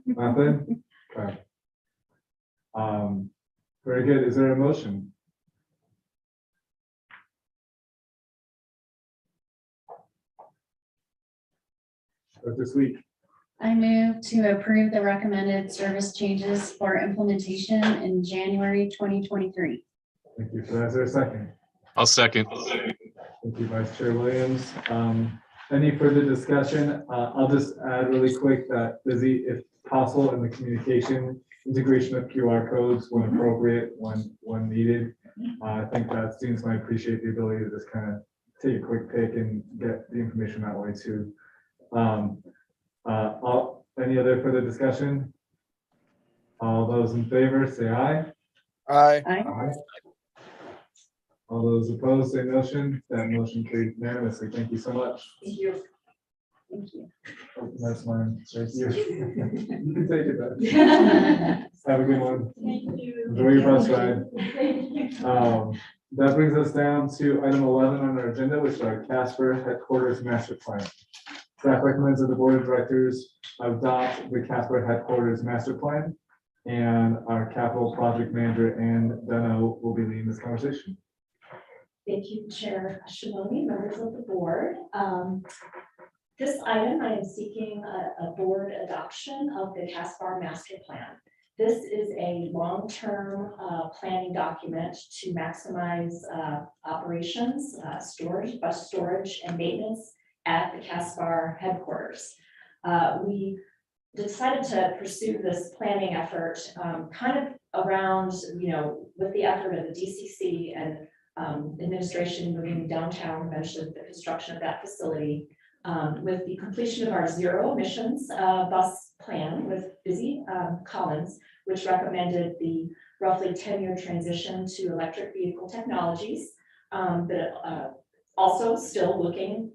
Nothing? Okay. Very good. Is there a motion? Dr. Sweet. I move to approve the recommended service changes for implementation in January 2023. Thank you. So is there a second? I'll second. Thank you, Vice Chair Williams. Any further discussion? I'll just add really quick that Busy, if possible, in the communication, integration of QR codes when appropriate, when needed. I think that students might appreciate the ability to just kind of take a quick pick and get the information that way too. Any other further discussion? All those in favor, say aye. Aye. Aye. All those opposed, say motion. That motion carried unanimously. Thank you so much. Thank you. Thank you. Oh, that's mine. Thank you. You can take it back. Have a good one. Thank you. Enjoy your bus ride. Thank you. That brings us down to item 11 on our agenda, which is our Casper Headquarters Master Plan. Staff recommends that the Board of Directors adopt the Casper Headquarters Master Plan, and our Capital Project Manager, Ann Deno, will be leading this conversation. Thank you, Chair Shimoni, members of the board. This item, I am seeking a board adoption of the CASPAR Master Plan. This is a long-term planning document to maximize operations, storage, bus storage, and maintenance at the CASPAR headquarters. We decided to pursue this planning effort kind of around, with the effort of the DCC and administration moving downtown, eventually the construction of that facility, with the completion of our zero emissions bus plan with Busy Collins, which recommended the roughly 10-year transition to electric vehicle technologies, but also still looking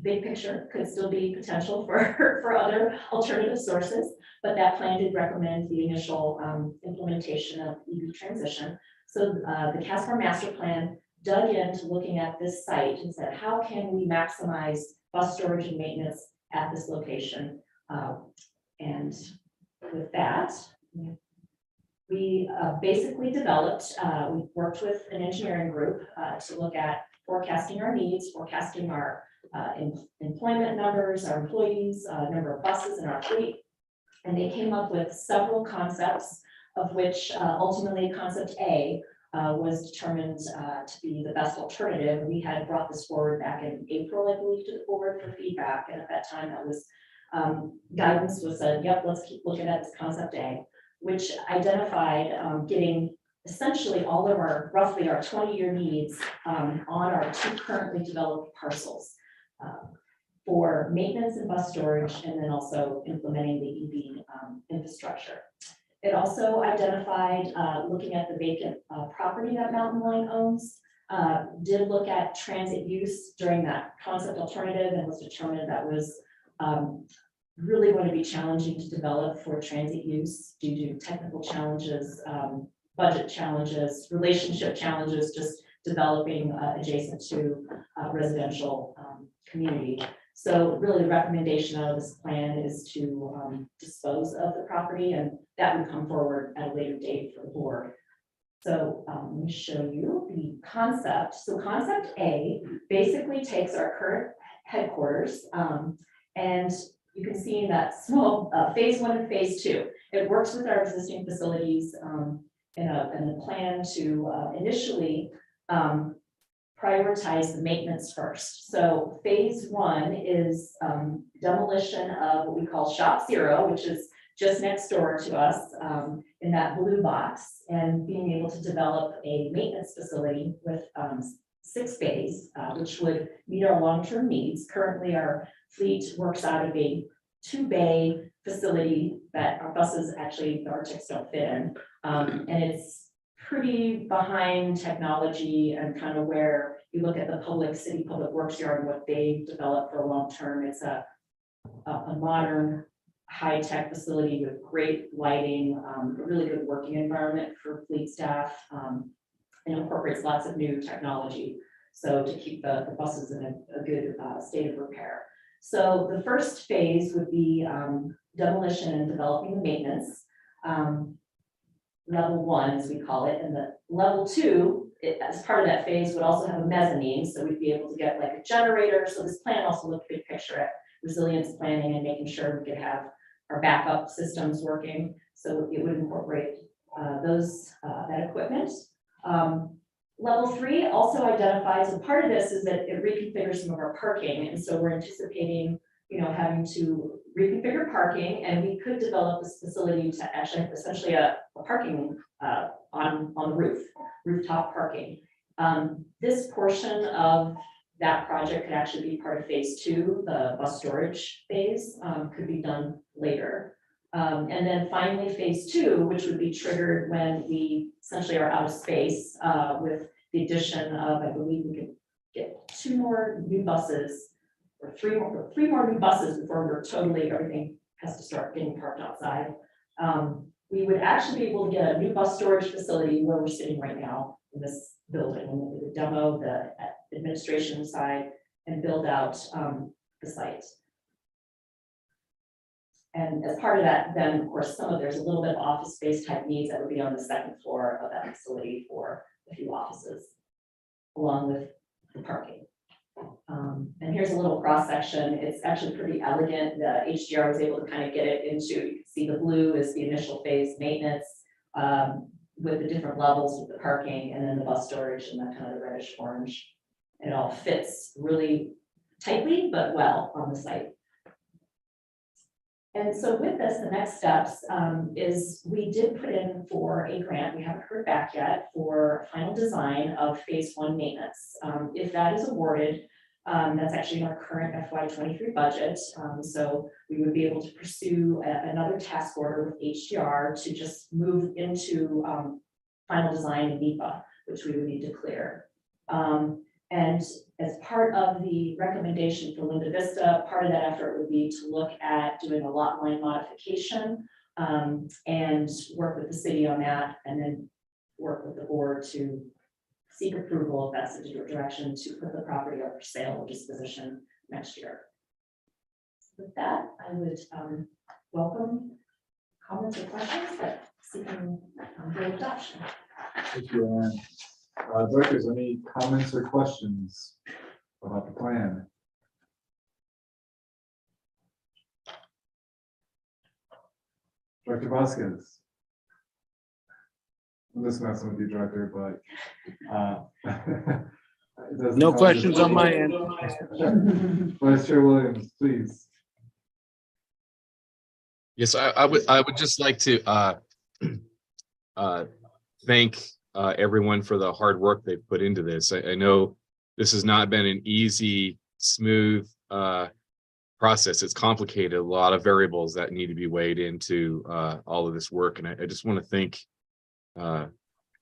big picture, could still be potential for other alternative sources, but that plan did recommend the initial implementation of EV transition. So the CASPAR Master Plan dug into looking at this site and said, how can we maximize bus storage and maintenance at this location? And with that, we basically developed, we worked with an engineering group to look at forecasting our needs, forecasting our employment numbers, our employees, number of buses in our fleet. And they came up with several concepts, of which ultimately concept A was determined to be the best alternative. We had brought this forward back in April, I believe, to the board for feedback. And at that time, that was guidance was said, yep, let's keep looking at this concept A, which identified getting essentially all of our, roughly our 20-year needs on our 2 currently developed parcels for maintenance and bus storage, and then also implementing the EV infrastructure. It also identified, looking at the vacant property that Mountain Line owns, did look at transit use during that concept alternative, and was determined that was really going to be challenging to develop for transit use due to technical challenges, budget challenges, relationship challenges, just developing adjacent to residential community. So really the recommendation of this plan is to dispose of the property, and that would come forward at a later date for the board. So let me show you the concept. So concept A basically takes our current headquarters, and you can see in that small phase 1 and phase 2, it works with our existing facilities in a plan to initially prioritize the maintenance first. So phase 1 is demolition of what we call Shop Zero, which is just next door to us in that blue box, and being able to develop a maintenance facility with 6 bays, which would meet our long-term needs. Currently, our fleet works out of a 2-bay facility that our buses actually, the Arctics don't fit in. And it's pretty behind technology and kind of where you look at the city public works yard and what they developed for long term. It's a modern, high-tech facility with great lighting, a really good working environment for fleet staff, and incorporates lots of new technology. So to keep the buses in a good state of repair. So the first phase would be demolition and developing the maintenance. Level 1, as we call it, and the level 2, as part of that phase, would also have a mezzanine, so we'd be able to get like a generator. So this plan also looked big picture at resilience planning and making sure we could have our backup systems working. So it would incorporate that equipment. Level 3 also identifies, and part of this is that it reconfigures some of our parking, and so we're anticipating, having to reconfigure parking, and we could develop this facility to actually essentially a parking on the rooftop parking. This portion of that project could actually be part of phase 2, the bus storage phase, could be done later. And then finally, phase 2, which would be triggered when we essentially are out of space with the addition of, I believe we could get 2 more new buses or 3 more new buses before everything has to start getting parked outside. We would actually be able to get a new bus storage facility where we're sitting right now in this building, and we would demo the administration side and build out the site. And as part of that, then of course, there's a little bit of office space type needs that would be on the second floor of that facility for a few offices, along with the parking. And here's a little cross section. It's actually pretty elegant. The HDR was able to kind of get it into, you can see the blue is the initial phase maintenance with the different levels with the parking, and then the bus storage and that kind of the reddish orange. It all fits really tightly, but well on the site. And so with this, the next steps is we did put in for a grant. We haven't heard back yet for final design of phase 1 maintenance. If that is awarded, that's actually in our current FY23 budget. So we would be able to pursue another task order with HDR to just move into final design in NEPA, which we would need to clear. And as part of the recommendation for Linda Vista, part of that effort would be to look at doing a lot line modification and work with the city on that, and then work with the board to seek approval if that's the direction to put the property up for sale or disposition next year. With that, I would welcome comments or questions that seeking board adoption. Thank you, Ann. Directors, any comments or questions about the plan? Director Vasquez. I'm just messing with you, Director, but it doesn't No help questions if- on my end. Vice Chair Williams, please. Yes, I would just like to thank everyone for the hard work they've put into this. I know this has not been an easy, smooth process. It's complicated, a lot of variables that need to be weighed into all of this work. And I just want to thank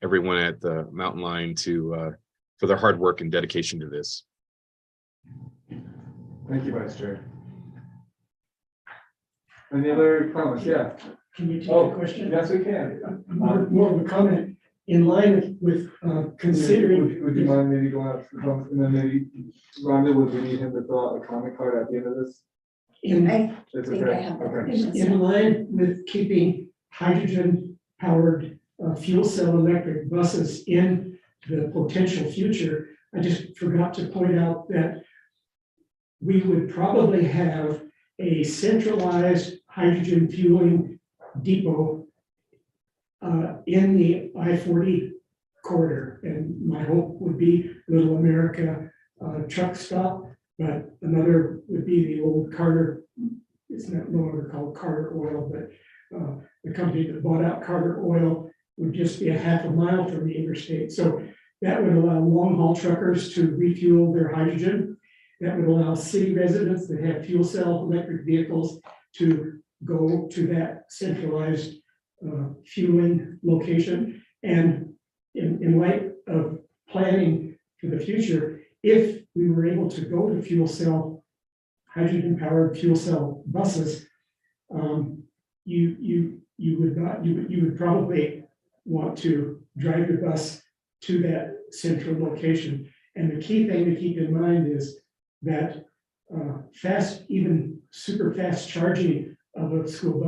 everyone at the Mountain Line for their hard work and dedication to this. Thank you, Vice Chair. Any other comments? Yeah. Can you take Oh, a question? yes, we can. More of a comment in line with considering. Would you mind maybe going up and then maybe Rhonda, would we need him to fill out a comment card at the end of this? I It's think I okay. have Okay. questions. In line with keeping hydrogen-powered fuel cell electric buses in the potential future, I just forgot to point out that we would probably have a centralized hydrogen fueling depot in the I-40 corridor. And my hope would be Little America truck stop, but another would be the old Carter, it's no longer called Carter Oil, but the company that bought out Carter Oil would just be a half a mile from the interstate. So that would allow long haul truckers to refuel their hydrogen. That would allow city residents that have fuel cell electric vehicles to go to that centralized fueling location. And in light of planning for the future, if we were able to go to fuel cell, hydrogen powered fuel cell buses, you would probably want to drive your bus to that central location. And the key thing to keep in mind is that even super fast charging of a school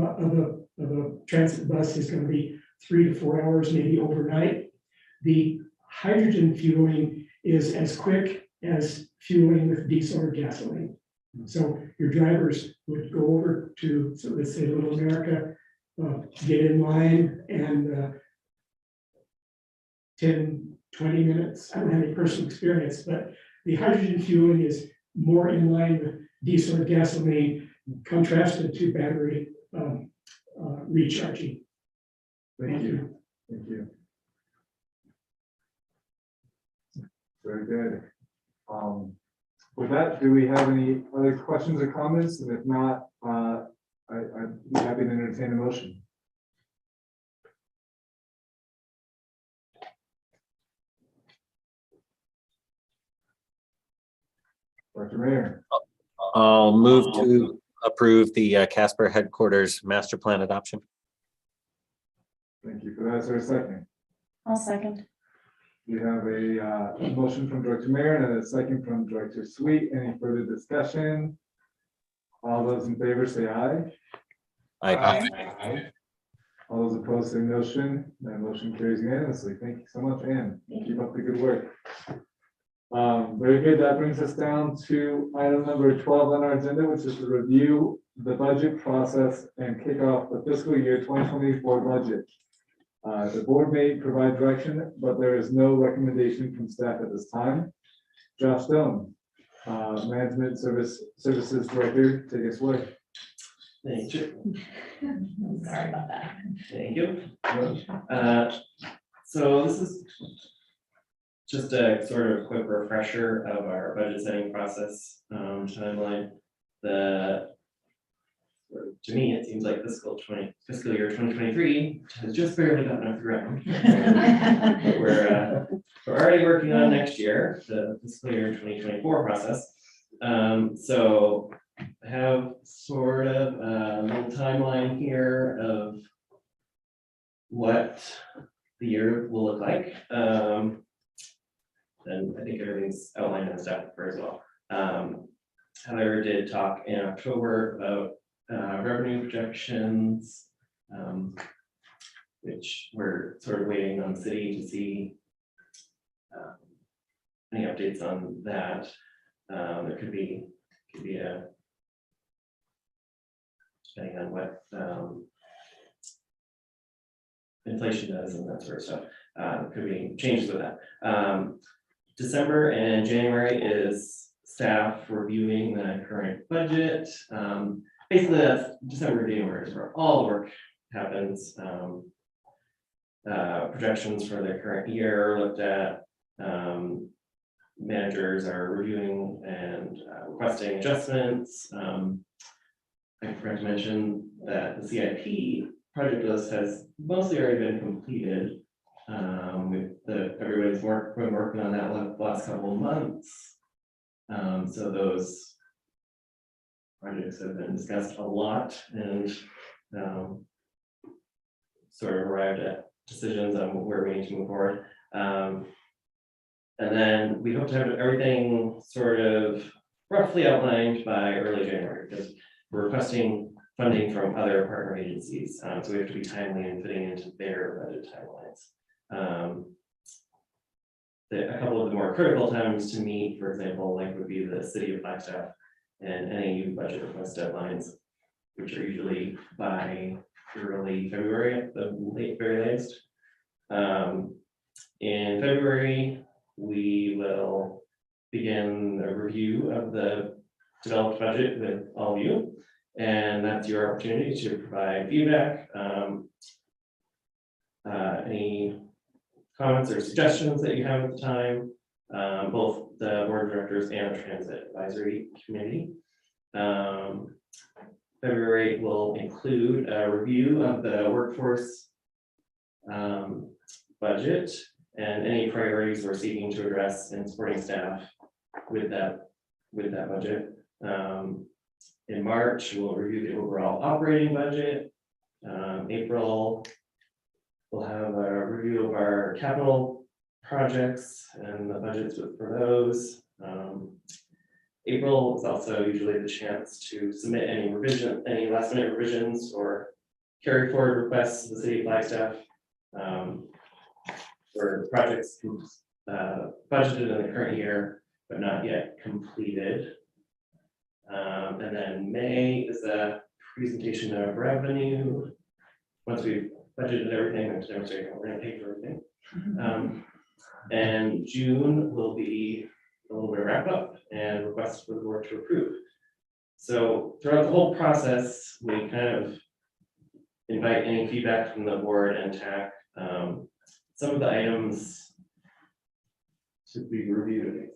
of a transit bus is going to be 3 to 4 hours, maybe overnight. The hydrogen fueling is as quick as fueling with diesel or gasoline. So your drivers would go over to, so let's say Little America, get in line, and 10, 20 minutes. I don't have any personal experience, but the hydrogen fueling is more in line with diesel or gasoline contrasted to battery recharging. Thank you. Thank you. Very good. With that, do we have any other questions or comments? And if not, I'd be happy to entertain a motion. Dr. Mayor. I'll move to approve the Casper headquarters master plan adoption. Thank you for that. Is there a second? I'll second. We have a motion from Director Mayor and a second from Director Sweet. Any further discussion? All those in favor say aye. Aye. All those opposed say motion. That motion carries unanimously. Thank you so much, Ann. Keep up the good work. Very good. That brings us down to item number 12 on our agenda, which is to review the budget process and kick off the fiscal year 2024 budget. The board may provide direction, but there is no recommendation from staff at this time. Josh Stone, Management Services Director, take us away. Thank you. Sorry about that. Thank you. So this is just a sort of quick refresher of our budget setting process timeline. To me, it seems like fiscal year 2023 has just barely gotten off the ground. But we're already working on next year, the fiscal year 2024 process. So I have sort of a little timeline here of what the year will look like. And I think everything's outlined in the staff report as well. Heather did talk in October about revenue projections, which we're sort of waiting on the city to see any updates on that. There could be a, depending on what inflation does and that sort of stuff, could be changes with that. December and January is staff reviewing the current budget. Basically, that's December and January is where all the work happens. Projections for the current year looked at. Managers are reviewing and requesting adjustments. I forgot to mention that the CIP project list has mostly already been completed. Everybody's been working on that the last couple of months. So those projects have been discussed a lot and sort of arrived at decisions on where we need to move forward. And then we hope to have everything sort of roughly outlined by early January, because we're requesting funding from other partner agencies. So we have to be timely in fitting into their budget timelines. A couple of the more critical times to meet, for example, like would be the City of Flagstaff and NAU budget request deadlines, which are usually by early February at the very latest. In February, we will begin a review of the developed budget with all of you, and that's your opportunity to provide feedback. Any comments or suggestions that you have at the time, both the board of directors and the transit advisory committee. February will include a review of the workforce budget and any priorities we're seeking to address in supporting staff with that budget. In March, we'll review the overall operating budget. April, we'll have a review of our capital projects and the budgets for those. April is also usually the chance to submit any last minute revisions or carry forward requests to the city of Flagstaff for projects budgeted in the current year, but not yet completed. And then May is a presentation of revenue. Once we've budgeted everything, and to demonstrate what we're gonna pay for everything. And June will be a little bit of wrap up and requests for the board to approve. So throughout the whole process, we kind of invite any feedback from the board and TAC. Some of the items to be reviewed,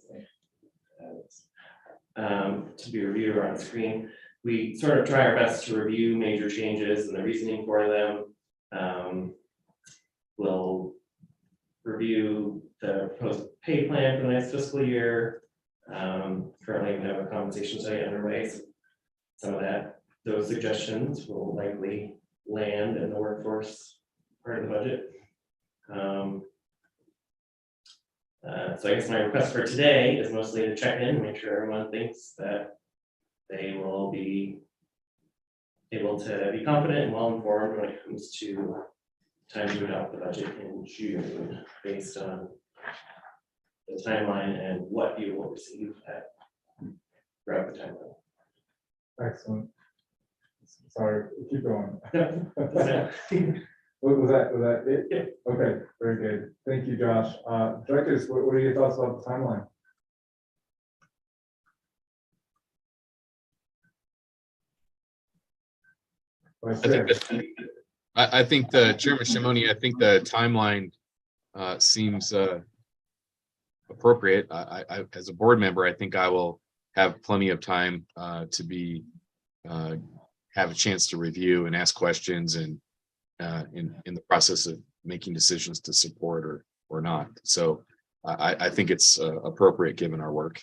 are on screen. We sort of try our best to review major changes and the reasoning for them. We'll review the proposed pay plan for the next fiscal year. Currently, we have a compensation study underway. So some of those suggestions will likely land in the workforce part of the budget. So I guess my request for today is mostly to check in, make sure everyone thinks that they will be able to be confident and well informed when it comes to time to adopt the budget in June, based on the timeline and what you will receive throughout the timeline. Excellent. Sorry, keep going. Yeah. Was that it? Yeah. Okay, very good. Thank you, Josh. Directors, what are your thoughts about the timeline? I think the Chairman Shimoni, I think the timeline seems appropriate. I, as a board member, I think I will have plenty of time to be have a chance to review and ask questions and in the process of making decisions to support or not. So I think it's appropriate given our work.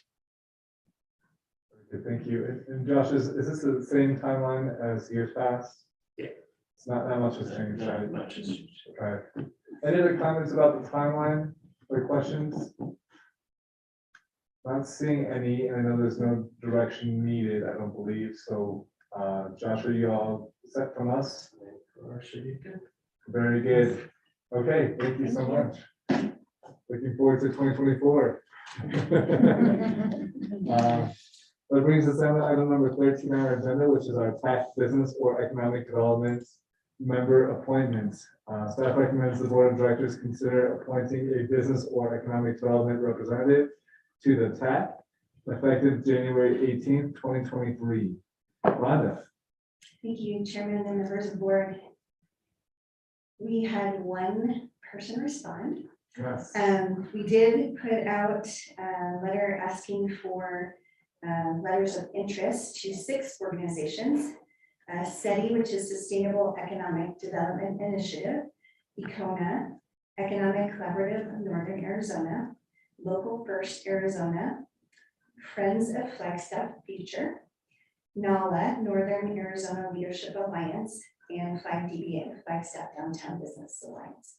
Okay, thank you. And Josh, is this the same timeline as years past? Yeah. It's not that much has changed, right? Not much has changed. Okay. Any other comments about the timeline or questions? Not seeing any, and I know there's no direction needed, I don't believe. So, Josh, are you all set from us? Very good. Okay, thank you so much. Looking forward to 2024. That brings us down to item number 13 on our agenda, which is our tax business or economic development member appointments. Staff recommends the board of directors consider appointing a business or economic development representative to the TAC effective January 18th, 2023. Rhonda. Thank you, Chairman and members of the board. We had one person respond. Yes. We did put out a letter asking for letters of interest to 6 organizations. SETI, which is Sustainable Economic Development Initiative, ECONA, Economic Collaborative of Northern Arizona, Local First Arizona, Friends of Flagstaff Future, NALA, Northern Arizona Leadership Alliance, and 5DBA, Flagstaff Downtown Business Alliance.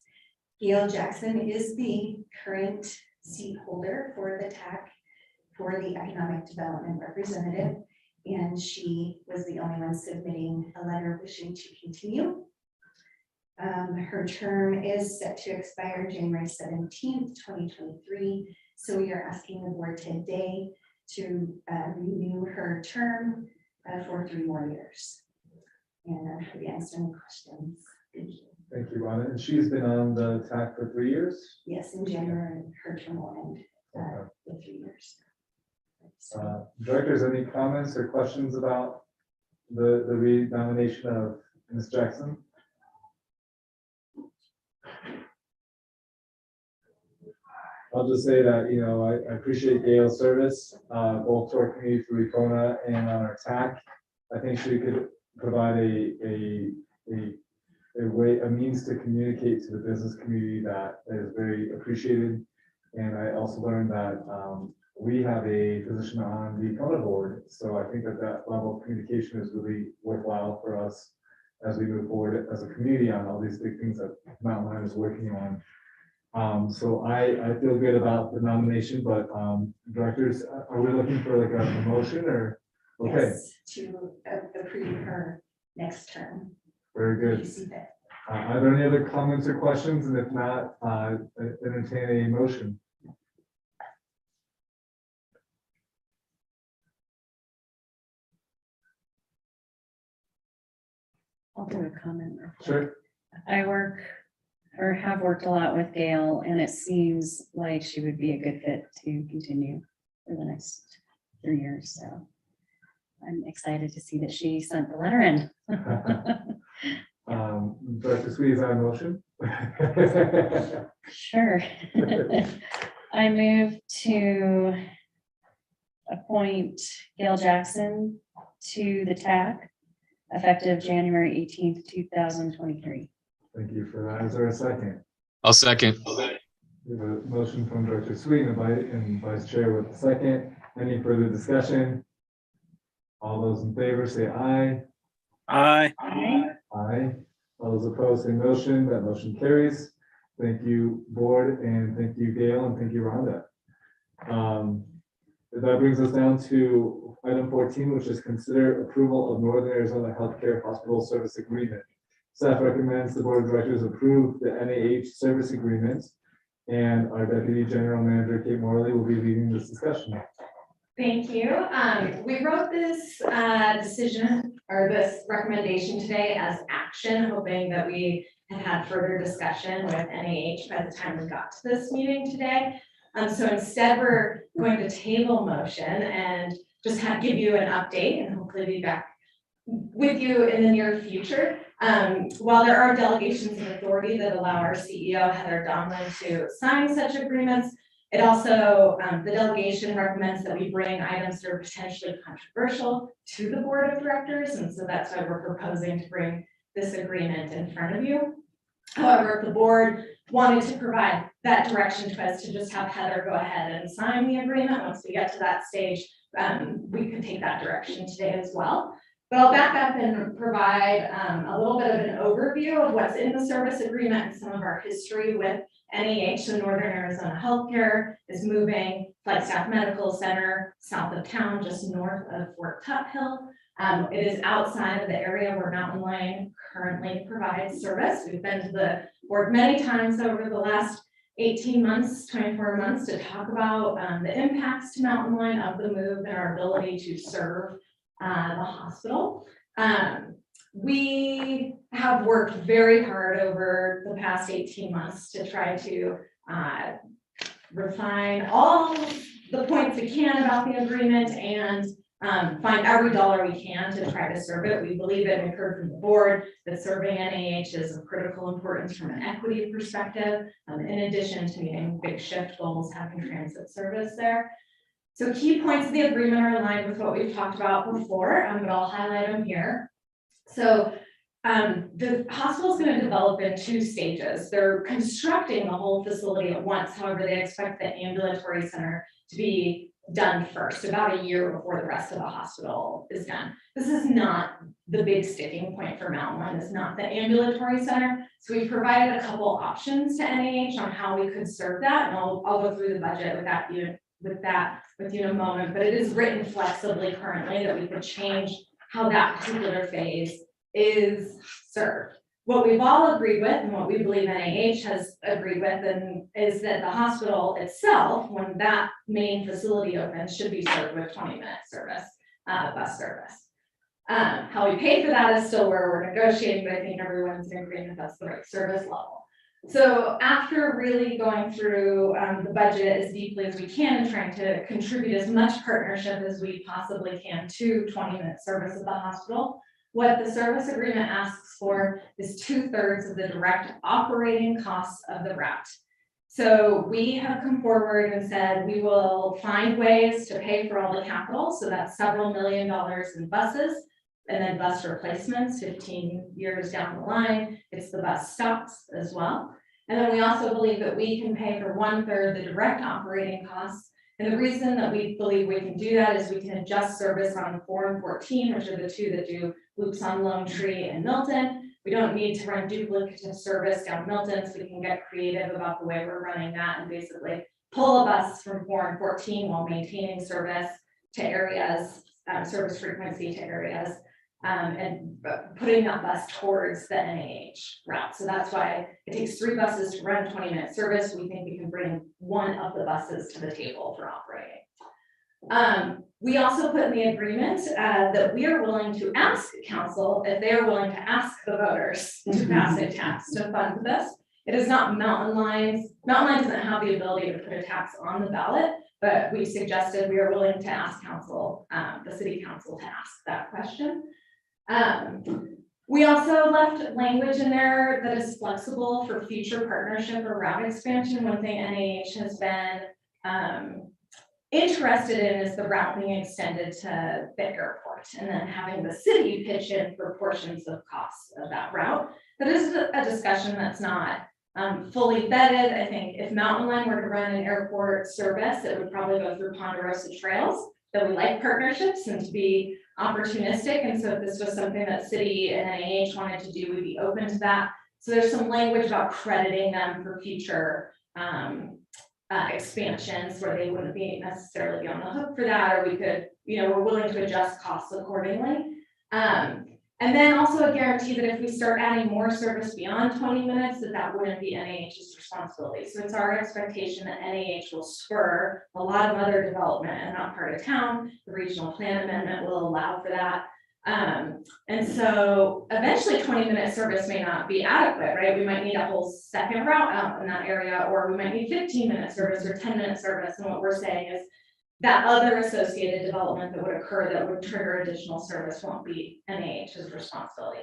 Gail Jackson is the current seat holder for the TAC for the Economic Development Representative, and she was the only one submitting a letter wishing to continue. Her term is set to expire January 17th, 2023. So we are asking the board today to renew her term for 3 more years. And I'm happy to answer any questions. Thank you. Thank you, Rhonda. And she's been on the TAC for 3 years? Yes, in January, her term will end with 3 years. Directors, any comments or questions about the re-nomination of Ms. Jackson? I'll just say that, you know, I appreciate Gail's service, both to our community through ECONA and on our TAC. I think she could provide a a means to communicate to the business community that is very appreciated. And I also learned that we have a position on the Kona board. So I think that that level of communication is really worthwhile for us as we move forward as a community on all these big things that Mountain Lion is working on. So I feel good about the nomination, but directors, are we looking for like a motion or? Okay, Yes, to approve her next term. very You good. see that? Are there any other comments or questions? And if not, entertain a motion. I'll do a comment. Sure. I work or have worked a lot with Gail, and it seems like she would be a good fit to continue for the next 3 years. So I'm excited to see that she sent the letter in. Director Sweet, is that a motion? Sure. I move to appoint Gail Jackson to the TAC effective January 18th, 2023. Thank you for that. Is there a second? I'll second. We have a motion from Director Sweet and Vice Chair with a second. Any further discussion? All those in favor say aye. Aye. Aye. All those opposed say motion. That motion carries. Thank you, board, and thank you, Gail, and thank you, Rhonda. That brings us down to item 14, which is consider approval of Northern Arizona Healthcare Hospital Service Agreement. Staff recommends the board of directors approve the NAH service agreement, and our Deputy General Manager, Kate Morley, will be leading this discussion. Thank you. We wrote this decision or this recommendation today as action, hoping that we had further discussion with NAH by the time we got to this meeting today. So instead, we're going to table motion and just give you an update and hopefully be back with you in the near future. While there are delegations of authority that allow our CEO, Heather Donlin, to sign such agreements, it also, the delegation recommends that we bring items that are potentially controversial to the board of directors. And so that's why we're proposing to bring this agreement in front of you. However, if the board wanted to provide that direction to us to just have Heather go ahead and sign the agreement, once we get to that stage, we could take that direction today as well. But I'll back up and provide a little bit of an overview of what's in the service agreement and some of our history with NAH. So Northern Arizona Healthcare is moving Flagstaff Medical Center south of town, just north of Fort Tuthill. It is outside of the area where Mountain Lion currently provides service. We've been to the board many times over the last 18 months, 24 months to talk about the impacts to Mountain Lion of the move and our ability to serve the hospital. We have worked very hard over the past 18 months to try to refine all the points we can about the agreement and find every dollar we can to try to serve it. We believe it, we've heard from the board that serving NAH is of critical importance from an equity perspective, in addition to meeting big shift goals, having transit service there. So key points of the agreement are aligned with what we've talked about before, but I'll highlight them here. So the hospital is going to develop in 2 stages. They're constructing the whole facility at once. However, they expect the ambulatory center to be done first, about a year before the rest of the hospital is done. This is not the big sticking point for Mountain Lion. It's not the ambulatory center. So we provided a couple options to NAH on how we could serve that. And I'll go through the budget with that with you in a moment, but it is written flexibly currently that we could change how that particular phase is served. What we've all agreed with and what we believe NAH has agreed with is that the hospital itself, when that main facility opens, should be served with 20-minute service, bus service. How we pay for that is still where we're negotiating, but I think everyone's in agreement that's the right service level. So after really going through the budget as deeply as we can and trying to contribute as much partnership as we possibly can to 20-minute service at the hospital, what the service agreement asks for is 2/3 of the direct operating costs of the route. So we have come forward and said we will find ways to pay for all the capital. So that's several $1 million in buses and then bus replacements 15 years down the line. It's the bus stops as well. And then we also believe that we can pay for 1/3 the direct operating costs. And the reason that we believe we can do that is we can adjust service on 4 and 14, which are the two that do loops on Lone Tree and Milton. We don't need to run duplicative service down Milton, so we can get creative about the way we're running that and basically pull a bus from 4 and 14 while maintaining service to areas, service frequency to areas, and putting that bus towards the NAH route. So that's why it takes 3 buses to run a 20-minute service. We think we can bring one of the buses to the table for operating. We also put in the agreement that we are willing to ask council if they are willing to ask the voters to pass a tax to fund this. It is not Mountain Lines. Mountain Lines doesn't have the ability to put a tax on the ballot, but we suggested we are willing to ask council, the city council, to ask that question. We also left language in there that is flexible for future partnership or route expansion. One thing NAH has been interested in is the route being extended to the airport and then having the city pitch in for portions of costs of that route. That is a discussion that's not fully vetted. I think if Mountain Line were to run an airport service, it would probably go through Ponderosa Trails, that we like partnerships and to be opportunistic. And so if this was something that city and NAH wanted to do, we'd be open to that. So there's some language about crediting them for future expansions where they wouldn't be necessarily on the hook for that, or we could, we're willing to adjust costs accordingly. And then also a guarantee that if we start adding more service beyond 20 minutes, that wouldn't be NAH's responsibility. So it's our expectation that NAH will spur a lot of other development in that part of town. The regional plan amendment will allow for that. And so eventually 20-minute service may not be adequate, right? We might need a whole second route out in that area, or we might need 15-minute service or 10-minute service. And what we're saying is that other associated development that would occur that would trigger additional service won't be NAH's responsibility.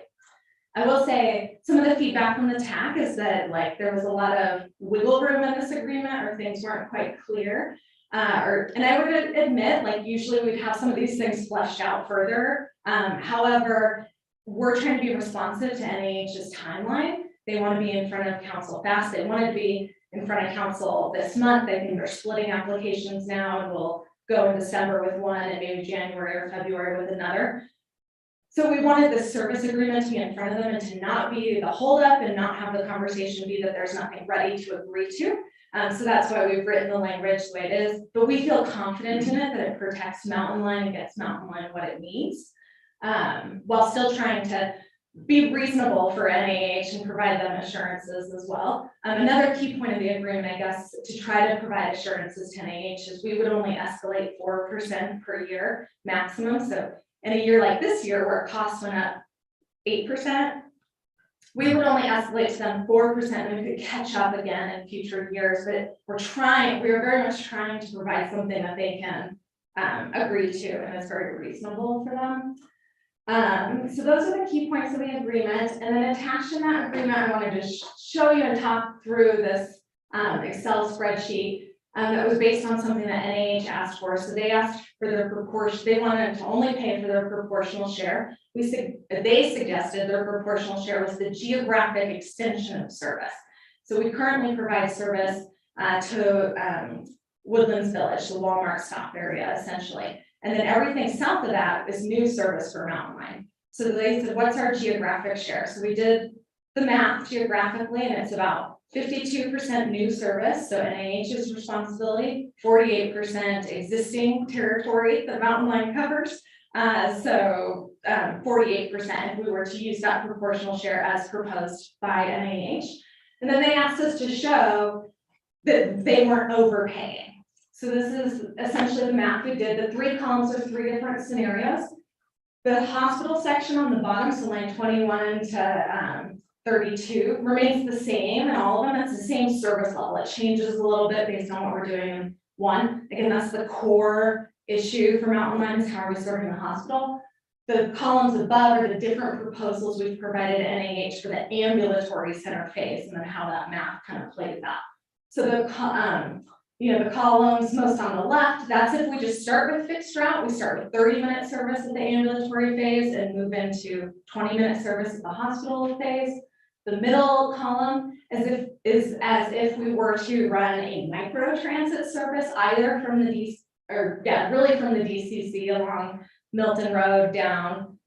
I will say some of the feedback from the TAC is that there was a lot of wiggle room in this agreement, or things weren't quite clear. And I would admit, usually we'd have some of these things fleshed out further. However, we're trying to be responsive to NAH's timeline. They want to be in front of council fast. They want to be in front of council this month. I think they're splitting applications now, and we'll go in December with one and maybe January or February with another. So we wanted this service agreement to be in front of them and to not be the holdup and not have the conversation be that there's nothing ready to agree to. So that's why we've written the language the way it is, but we feel confident in it that it protects Mountain Line and gets Mountain Line what it needs, while still trying to be reasonable for NAH and provide them assurances as well. Another key point of the agreement, I guess, to try to provide assurances to NAH is we would only escalate 4% per year maximum. So in a year like this year, where costs went up 8%, we would only escalate to them 4%, and we could catch up again in future years. But we are very much trying to provide something that they can agree to, and it's very reasonable for them. So those are the key points of the agreement. And then attached in that agreement, I wanted to show you and talk through this Excel spreadsheet that was based on something that NAH asked for. So they asked for their proportion, they wanted to only pay for their proportional share. They suggested their proportional share was the geographic extension of service. So we currently provide service to Woodlands Village, the Walmart stop area, essentially. And then everything south of that is new service for Mountain Line. So they said, what's our geographic share? So we did the math geographically, and it's about 52% new service, so NAH's responsibility, 48% existing territory that Mountain Line covers. So 48% if we were to use that proportional share as proposed by NAH. And then they asked us to show that they weren't overpaying. So this is essentially the math we did. The 3 columns are 3 different scenarios. The hospital section on the bottom, so line 21 to 32, remains the same in all of them. It's the same service level. It changes a little bit based on what we're doing in one. Again, that's the core issue for Mountain Line, is how are we serving the hospital. The columns above are the different proposals we've provided to NAH for the ambulatory center phase, and then how that math kind of plays out. So the columns most on the left, that's if we just start with fixed route. We start with 30-minute service at the ambulatory phase and move into 20-minute service at the hospital phase. The middle column is as if we were to run a micro transit service, either from the from the DCC along Milton Road down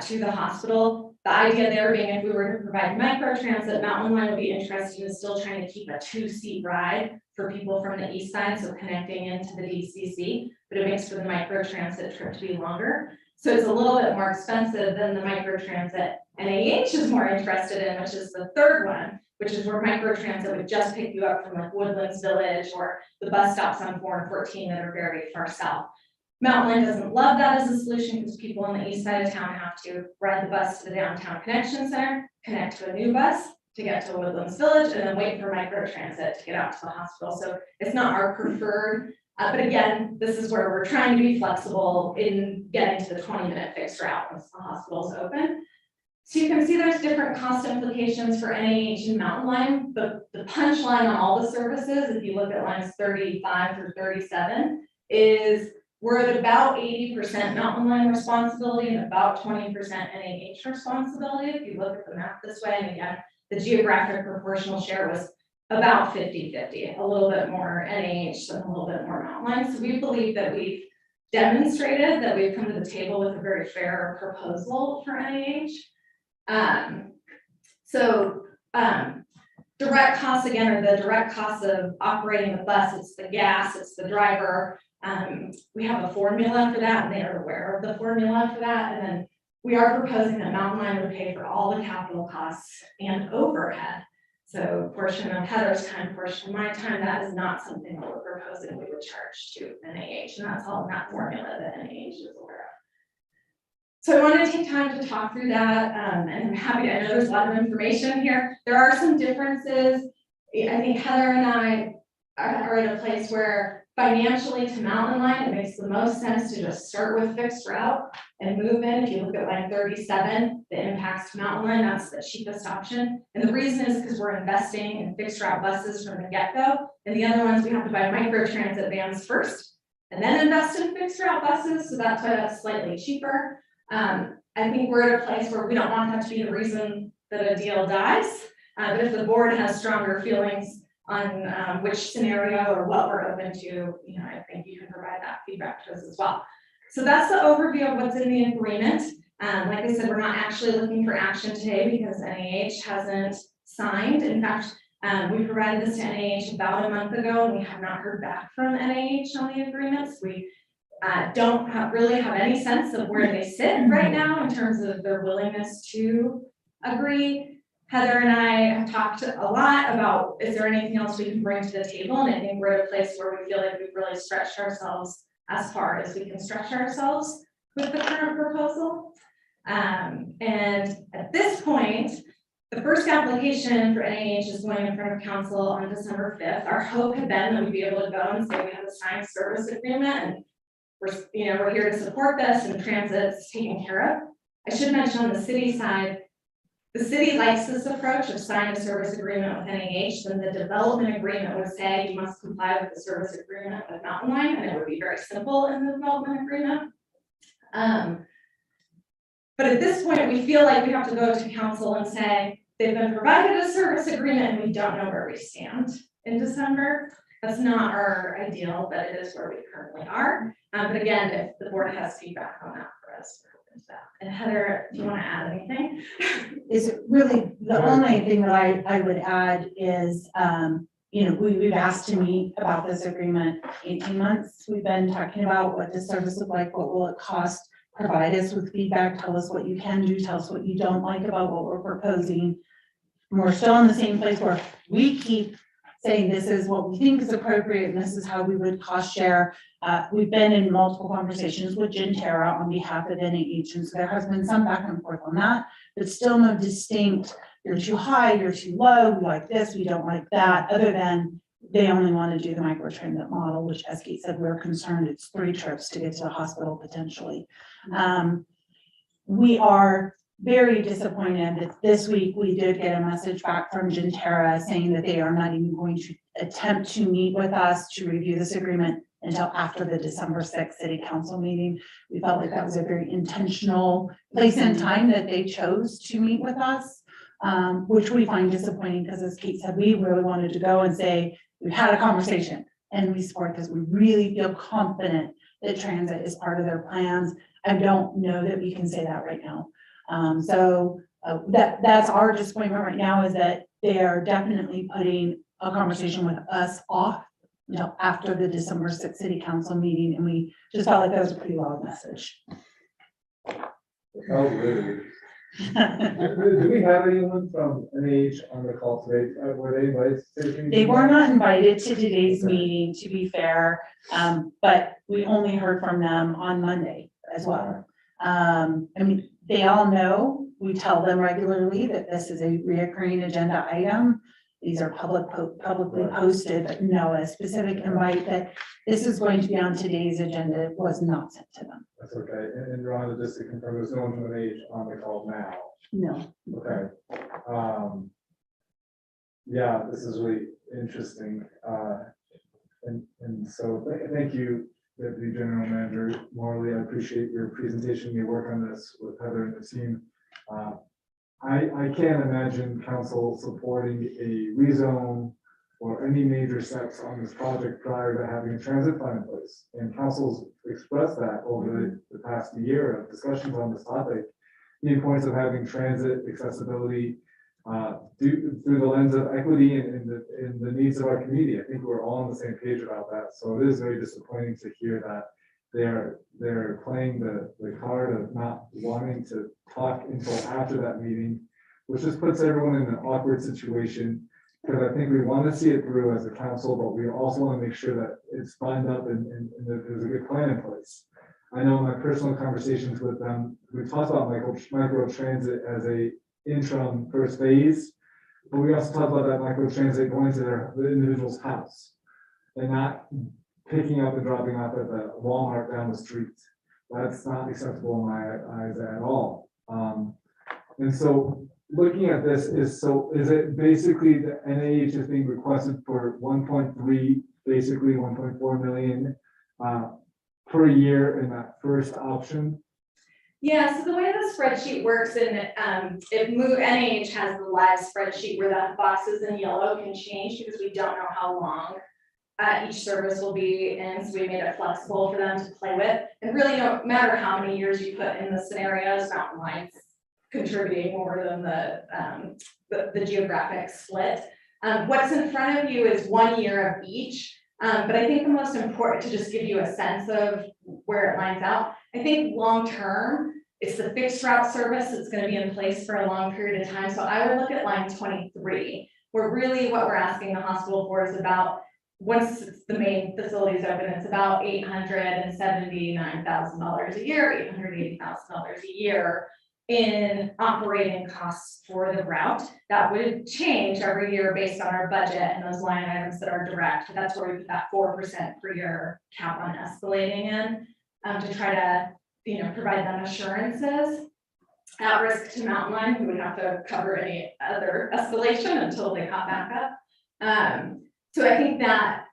to the hospital. The idea there being if we were to provide micro transit, Mountain Line would be interested in still trying to keep a 2-seat ride for people from the east side, so connecting into the DCC, but it makes for the micro transit trip to be longer. So it's a little bit more expensive than the micro transit NAH is more interested in, which is the third one, which is where micro transit would just pick you up from like Woodlands Village or the bus stops on 4 and 14 that are very far south. Mountain Line doesn't love that as a solution because people on the east side of town have to ride the bus to the downtown connection center, connect to a new bus to get to Woodlands Village, and then wait for micro transit to get out to the hospital. So it's not our preferred, but again, this is where we're trying to be flexible in getting to the 20-minute fixed route once the hospital is open. So you can see there's different cost implications for NAH and Mountain Line. The punchline on all the services, if you look at lines 35 through 37, is we're at about 80% Mountain Line responsibility and about 20% NAH responsibility. If you look at the map this way, and again, the geographic proportional share was about 50-50, a little bit more NAH and a little bit more Mountain Line. So we believe that we've demonstrated that we've come to the table with a very fair proposal for NAH. Direct costs again are the direct costs of operating the bus. It's the gas, it's the driver. We have a formula for that, and they are aware of the formula for that. And then we are proposing that Mountain Line would pay for all the capital costs and overhead. So portion of Heather's time, portion of my time, that is not something that we're proposing we would charge to NAH, and that's all in that formula that NAH is aware of. So I wanted to take time to talk through that, and I'm happy to, I know there's a lot of information here. There are some differences. I think Heather and I are at a place where financially to Mountain Line, it makes the most sense to just start with fixed route and move in. If you look at line 37, the impacts to Mountain Line, that's the cheapest option. And the reason is because we're investing in fixed route buses from the get-go, and the other ones we have to buy micro transit vans first, and then invest in fixed route buses, so that's why that's slightly cheaper. I think we're at a place where we don't want that to be the reason that a deal dies, but if the board has stronger feelings on which scenario or what we're open to, I think you can provide that feedback to us as well. So that's the overview of what's in the agreement. Like I said, we're not actually looking for action today because NAH hasn't signed. In fact, we provided this to NAH about a month ago, and we have not heard back from NAH on the agreements. We don't really have any sense of where they sit right now in terms of their willingness to agree. Heather and I have talked a lot about, is there anything else we can bring to the table? And I think we're at a place where we feel like we've really stretched ourselves as far as we can stretch ourselves with the current proposal. And at this point, the first application for NAH is going in front of council on December 5th. Our hope had been that we'd be able to go and say we have a signed service agreement and we're here to support this and transit's taken care of. I should mention on the city side, the city likes this approach of sign a service agreement with NAH, then the development agreement would say you must comply with the service agreement with Mountain Line, and it would be very simple in the development agreement. But at this point, we feel like we have to go to council and say, they've been provided a service agreement and we don't know where we stand in December. That's not our ideal, but it is where we currently are. But again, if the board has feedback on that for us, we're open to that. And Heather, do you want to add anything? Is it really, the only thing that I would add is, we've asked to meet about this agreement 18 months. We've been talking about what the service look like, what will it cost, provide us with feedback, tell us what you can do, tell us what you don't like about what we're proposing. And we're still in the same place where we keep saying this is what we think is appropriate and this is how we would cost share. We've been in multiple conversations with Gentera on behalf of NAH, and so there has been some back and forth on that, but still no distinct, you're too high, you're too low, we like this, we don't like that, other than they only want to do the microtransit model, which as Kate said, we're concerned it's 3 trips to get to the hospital potentially. We are very disappointed that this week we did get a message back from Gentera saying that they are not even going to attempt to meet with us to review this agreement until after the December 6th city council meeting. We felt like that was a very intentional place and time that they chose to meet with us, which we find disappointing because, as Kate said, we really wanted to go and say, we've had a conversation and we support this. We really feel confident that transit is part of their plans. I don't know that we can say that right now. That's our disappointment right now, is that they are definitely putting a conversation with us off until after the December 6th city council meeting, and we just felt like that was a pretty loud message. Oh, really? Do we have anyone from NH on the call today? Were they invited to today's meeting? They were not invited to today's meeting, to be fair, but we only heard from them on Monday as well. I mean, they all know, we tell them regularly that this is a reoccurring agenda item. These are publicly posted, but no, a specific invite that this is going to be on today's agenda was not sent to them. That's okay. And Rhonda, just to confirm, there's no one from NH on the call now. No. Okay. Yeah, this is really interesting. And so thank you, Deputy General Manager Morley. I appreciate your presentation, your work on this with Heather and the team. I can't imagine council supporting a rezone or any major steps on this project prior to having a transit plan in place. And council's expressed that over the past year of discussions on this topic. The importance of having transit accessibility through the lens of equity and the needs of our community. I think we're all on the same page about that. So it is very disappointing to hear that they're playing the card of not wanting to talk until after that meeting, which just puts everyone in an awkward situation. Because I think we want to see it through as a council, but we also want to make sure that it's lined up and that there's a good plan in place. I know in my personal conversations with them, we talked about micro transit as a interim first phase, but we also talked about that micro transit going to the individual's house and not picking up and dropping off at the Walmart down the street. That's not acceptable in my eyes at all. And so looking at this is it basically the NIH is being requested for 1.3, basically 1.4 million per year in that first option? Yeah, so the way the spreadsheet works, and NIH has the live spreadsheet where that boxes in yellow can change because we don't know how long each service will be in, so we made it flexible for them to play with. And really, no matter how many years you put in the scenarios, Mountain Line's contributing more than the geographic split. What's in front of you is 1 year of each. But I think the most important, to just give you a sense of where it lines out, I think long-term, it's the fixed route service that's going to be in place for a long period of time. So I would look at line 23, where really what we're asking the hospital for is about, once the main facility is open, it's about $879,000 a year, $880,000 a year in operating costs for the route. That would change every year based on our budget and those line items that are direct. That's where we put that 4% per year cap on escalating in, to try to, provide them assurances. At risk to Mountain Line, who would have to cover any other escalation until they caught back up. So I think that,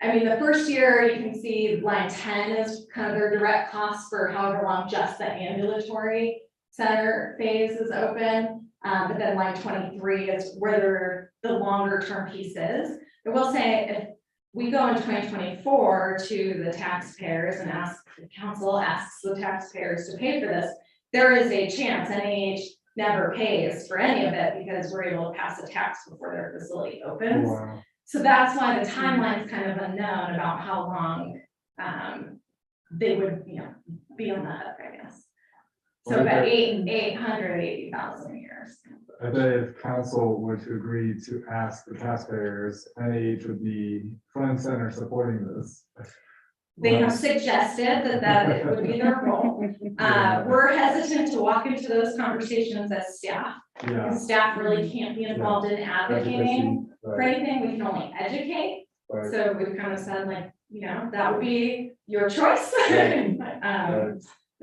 the first year you can see line 10 is kind of their direct cost for however long just the ambulatory center phase is open. But then line 23 is where the longer term piece is. I will say, if we go in 2024 to the taxpayers and the council asks the taxpayers to pay for this, there is a chance NIH never pays for any of it because we're able to pass a tax before their facility opens. Wow. So that's why the timeline is kind of unknown about how long they would, be on the hook, I guess. So about 880,000 years. I bet if council were to agree to ask the taxpayers, NIH would be front and center supporting this. They have suggested that it would be their role. We're hesitant to walk into those conversations as staff. Yeah. Because staff really can't be involved in advocating for anything. We can only educate. Right. So we've kind of said, that would be your choice.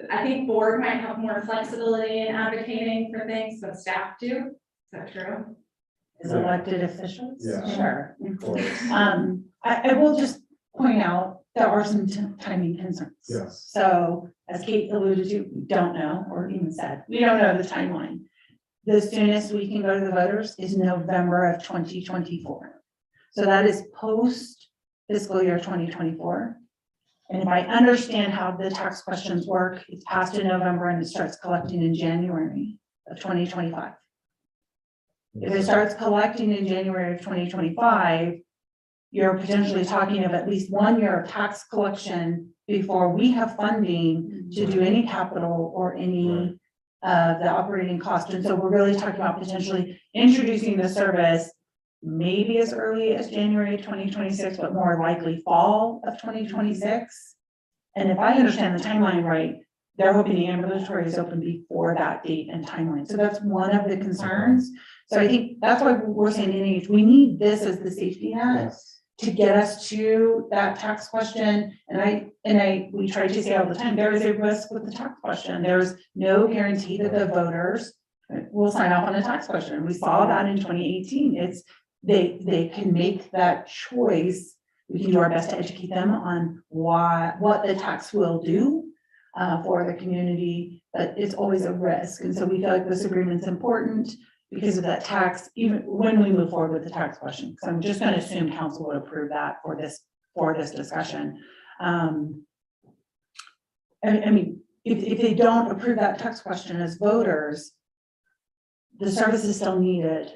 I think board might have more flexibility in advocating for things than staff do. Is that true? As elected officials? Yeah. Sure. Of course. I will just point out, there are some timing concerns. Yes. So as Kate alluded to, we don't know, or even said, we don't know the timeline. The soonest we can go to the voters is November of 2024. So that is post fiscal year 2024. And if I understand how the tax questions work, it's passed in November and it starts collecting in January of 2025. If it starts collecting in January of 2025, you're potentially talking of at least 1 year of tax collection before we have funding to do any capital or any of the operating cost. And so we're really talking about potentially introducing the service maybe as early as January 2026, but more likely fall of 2026. And if I understand the timeline right, they're hoping the ambulatory is open before that date and timeline. So that's one of the concerns. So I think that's why we're saying NIH, we need this as the safety net to get us to that tax question. And we try to say all the time, there is a risk with the tax question. There's no guarantee that the voters will sign off on a tax question. We saw that in 2018. It's they can make that choice. We can do our best to educate them on what the tax will do for the community, but it's always a risk. And so we feel like this agreement's important because of that tax, even when we move forward with the tax question. So I'm just going to assume council would approve that for this discussion. I mean, if they don't approve that tax question as voters, the service is still needed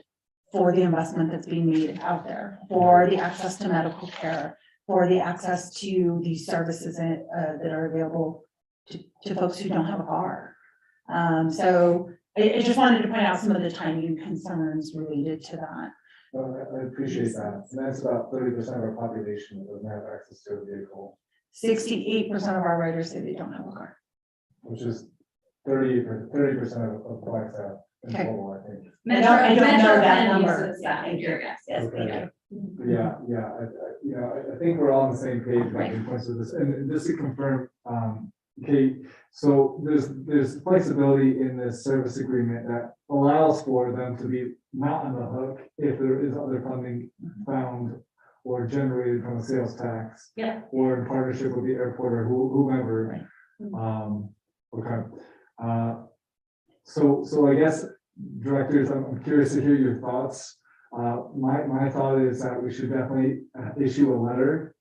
for the investment that's being made out there, for the access to medical care, for the access to these services that are available to folks who don't have a car. So I just wanted to point out some of the timing concerns related to that. I appreciate that. And that's about 30% of our population that doesn't have access to a vehicle. 68% of our riders say they don't have a car. Which is 30% of blacks out in Okay. total, I think. I don't know that number. uses that figure, yes. Okay. I think we're all on the same page in terms of this, and just to confirm, Kate, so there's flexibility in this service agreement that allows for them to be not on the hook if there is other funding found or generated from a sales tax. Yeah. Or in partnership with the airport or whomever. Okay. So I guess, directors, I'm curious to hear your thoughts. My thought is that we should definitely issue a letter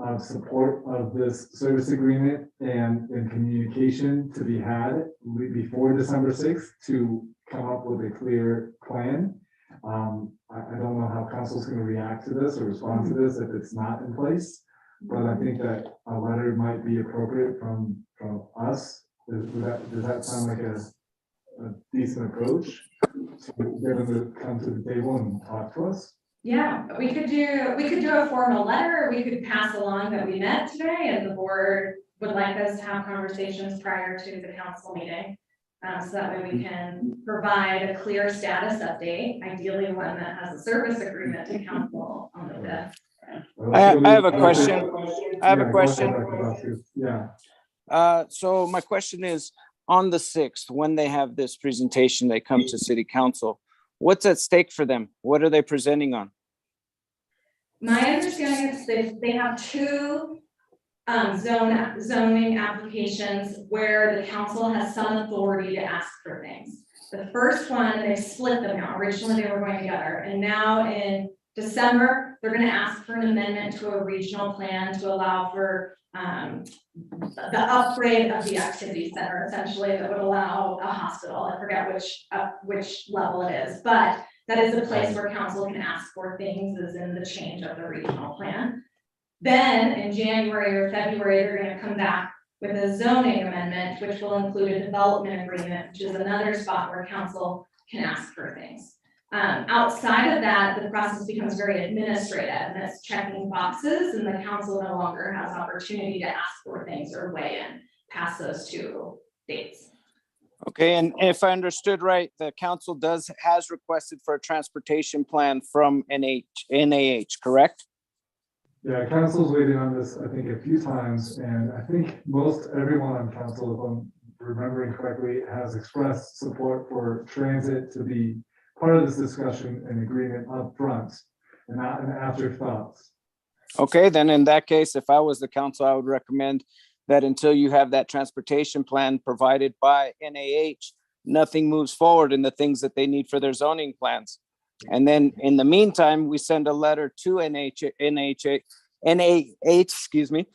of support of this service agreement and communication to be had before December 6th to come up with a clear plan. I don't know how council's going to react to this or respond to this if it's not in place, but I think that a letter might be appropriate from us. Does that sound like a decent approach? So get them to come to the table and talk to us? Yeah, we could do a formal letter, or we could pass along that we met today and the board would like us to have conversations prior to the council meeting. So that way we can provide a clear status update, ideally one that has a service agreement to council on the 5th. I have a question. I have a question. Yeah. So my question is, on the 6th, when they have this presentation, they come to city council. What's at stake for them? What are they presenting on? My understanding is they have two zoning applications where the council has some authority to ask for things. The first one, they split them now. Originally, they were going together, and now in December, they're going to ask for an amendment to a regional plan to allow for the upgrade of the activity center, essentially, that would allow a hospital. I forget which level it is, but that is a place where council can ask for things as in the change of the regional plan. Then in January or February, they're going to come back with a zoning amendment, which will include a development agreement, which is another spot where council can ask for things. Outside of that, the process becomes very administrative, and it's checking boxes, and the council no longer has opportunity to ask for things or weigh in past those two dates. Okay, and if I understood right, the council has requested for a transportation plan from NIH, correct? Yeah, council's waiting on this, I think, a few times, and I think most everyone on council, if I'm remembering correctly, has expressed support for transit to be part of this discussion and agreement up front and not an afterthought. Okay, then in that case, if I was the council, I would recommend that until you have that transportation plan provided by NAH, nothing moves forward in the things that they need for their zoning plans. And then in the meantime, we send a letter to NAH, excuse me,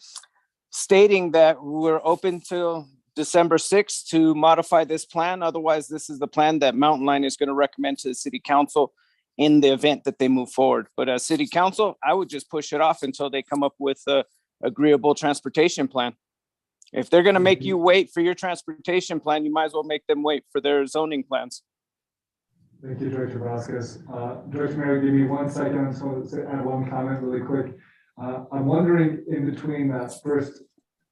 stating that we're open till December 6th to modify this plan. Otherwise, this is the plan that Mountain Line is going to recommend to the city council in the event that they move forward. But as city council, I would just push it off until they come up with a agreeable transportation plan. If they're going to make you wait for your transportation plan, you might as well make them wait for their zoning plans. Thank you, Director Vasquez. Director Mayor, give me 1 second. I just want to add one comment really quick. I'm wondering in between that first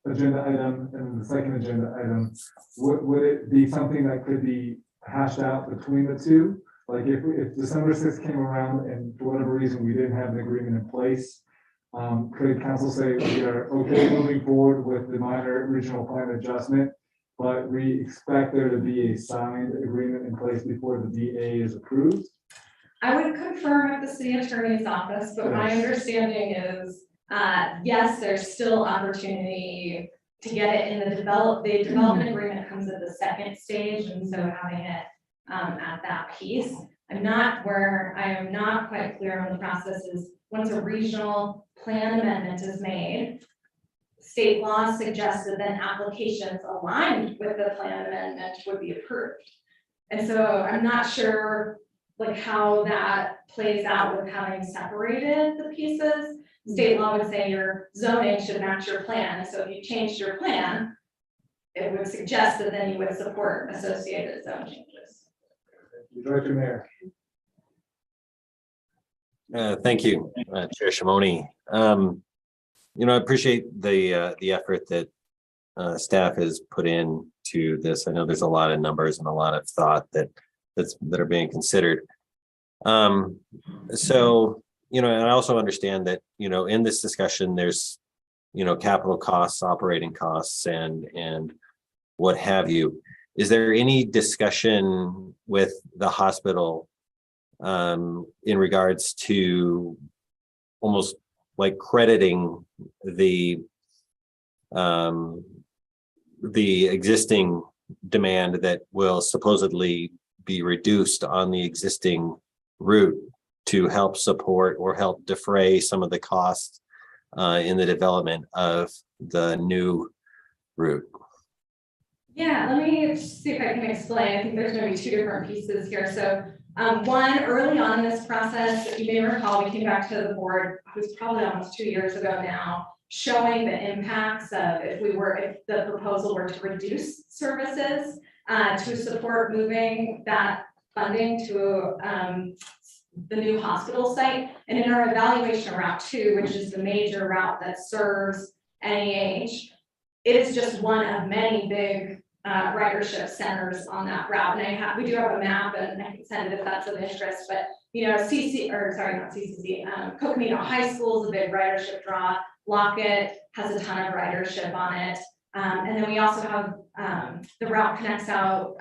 agenda item and the second agenda item, would it be something that could be hashed out between the two? Like if December 6th came around and for whatever reason we didn't have an agreement in place, could council say we are okay moving forward with the minor regional plan adjustment, but we expect there to be a signed agreement in place before the DA is approved? I would confirm at the city attorney's office, but my understanding is, yes, there's still opportunity to get it in the development agreement comes at the second stage, and so having it at that piece. I am not quite clear on the process is once a regional plan amendment is made, state law suggests that then applications aligned with the plan amendment would be approved. And so I'm not sure like how that plays out with having separated the pieces. State law would say your zoning should match your plan. So if you changed your plan, it would suggest that then you would support associated zone changes. Director Mayor. Thank you, Chair Shimoni. I appreciate the effort that staff has put into this. I know there's a lot of numbers and a lot of thought that are being considered. And I also understand that, in this discussion, there's, capital costs, operating costs, and what have you. Is there any discussion with the hospital in regards to almost like crediting the existing demand that will supposedly be reduced on the existing route to help support or help defray some of the costs in the development of the new route? Yeah, let me see if I can explain. I think there's going to be two different pieces here. So one, early on in this process, you may recall, we came back to the board, it was probably almost 2 years ago now, showing the impacts of if the proposal were to reduce services to support moving that funding to the new hospital site. And in our evaluation of Route 2, which is the major route that serves NEH, it is just one of many big ridership centers on that route. And we do have a map, and I can send it if that's of interest, but Coconino High School is a big ridership draw. Lockett has a ton of ridership on it. And then we also have the route connects out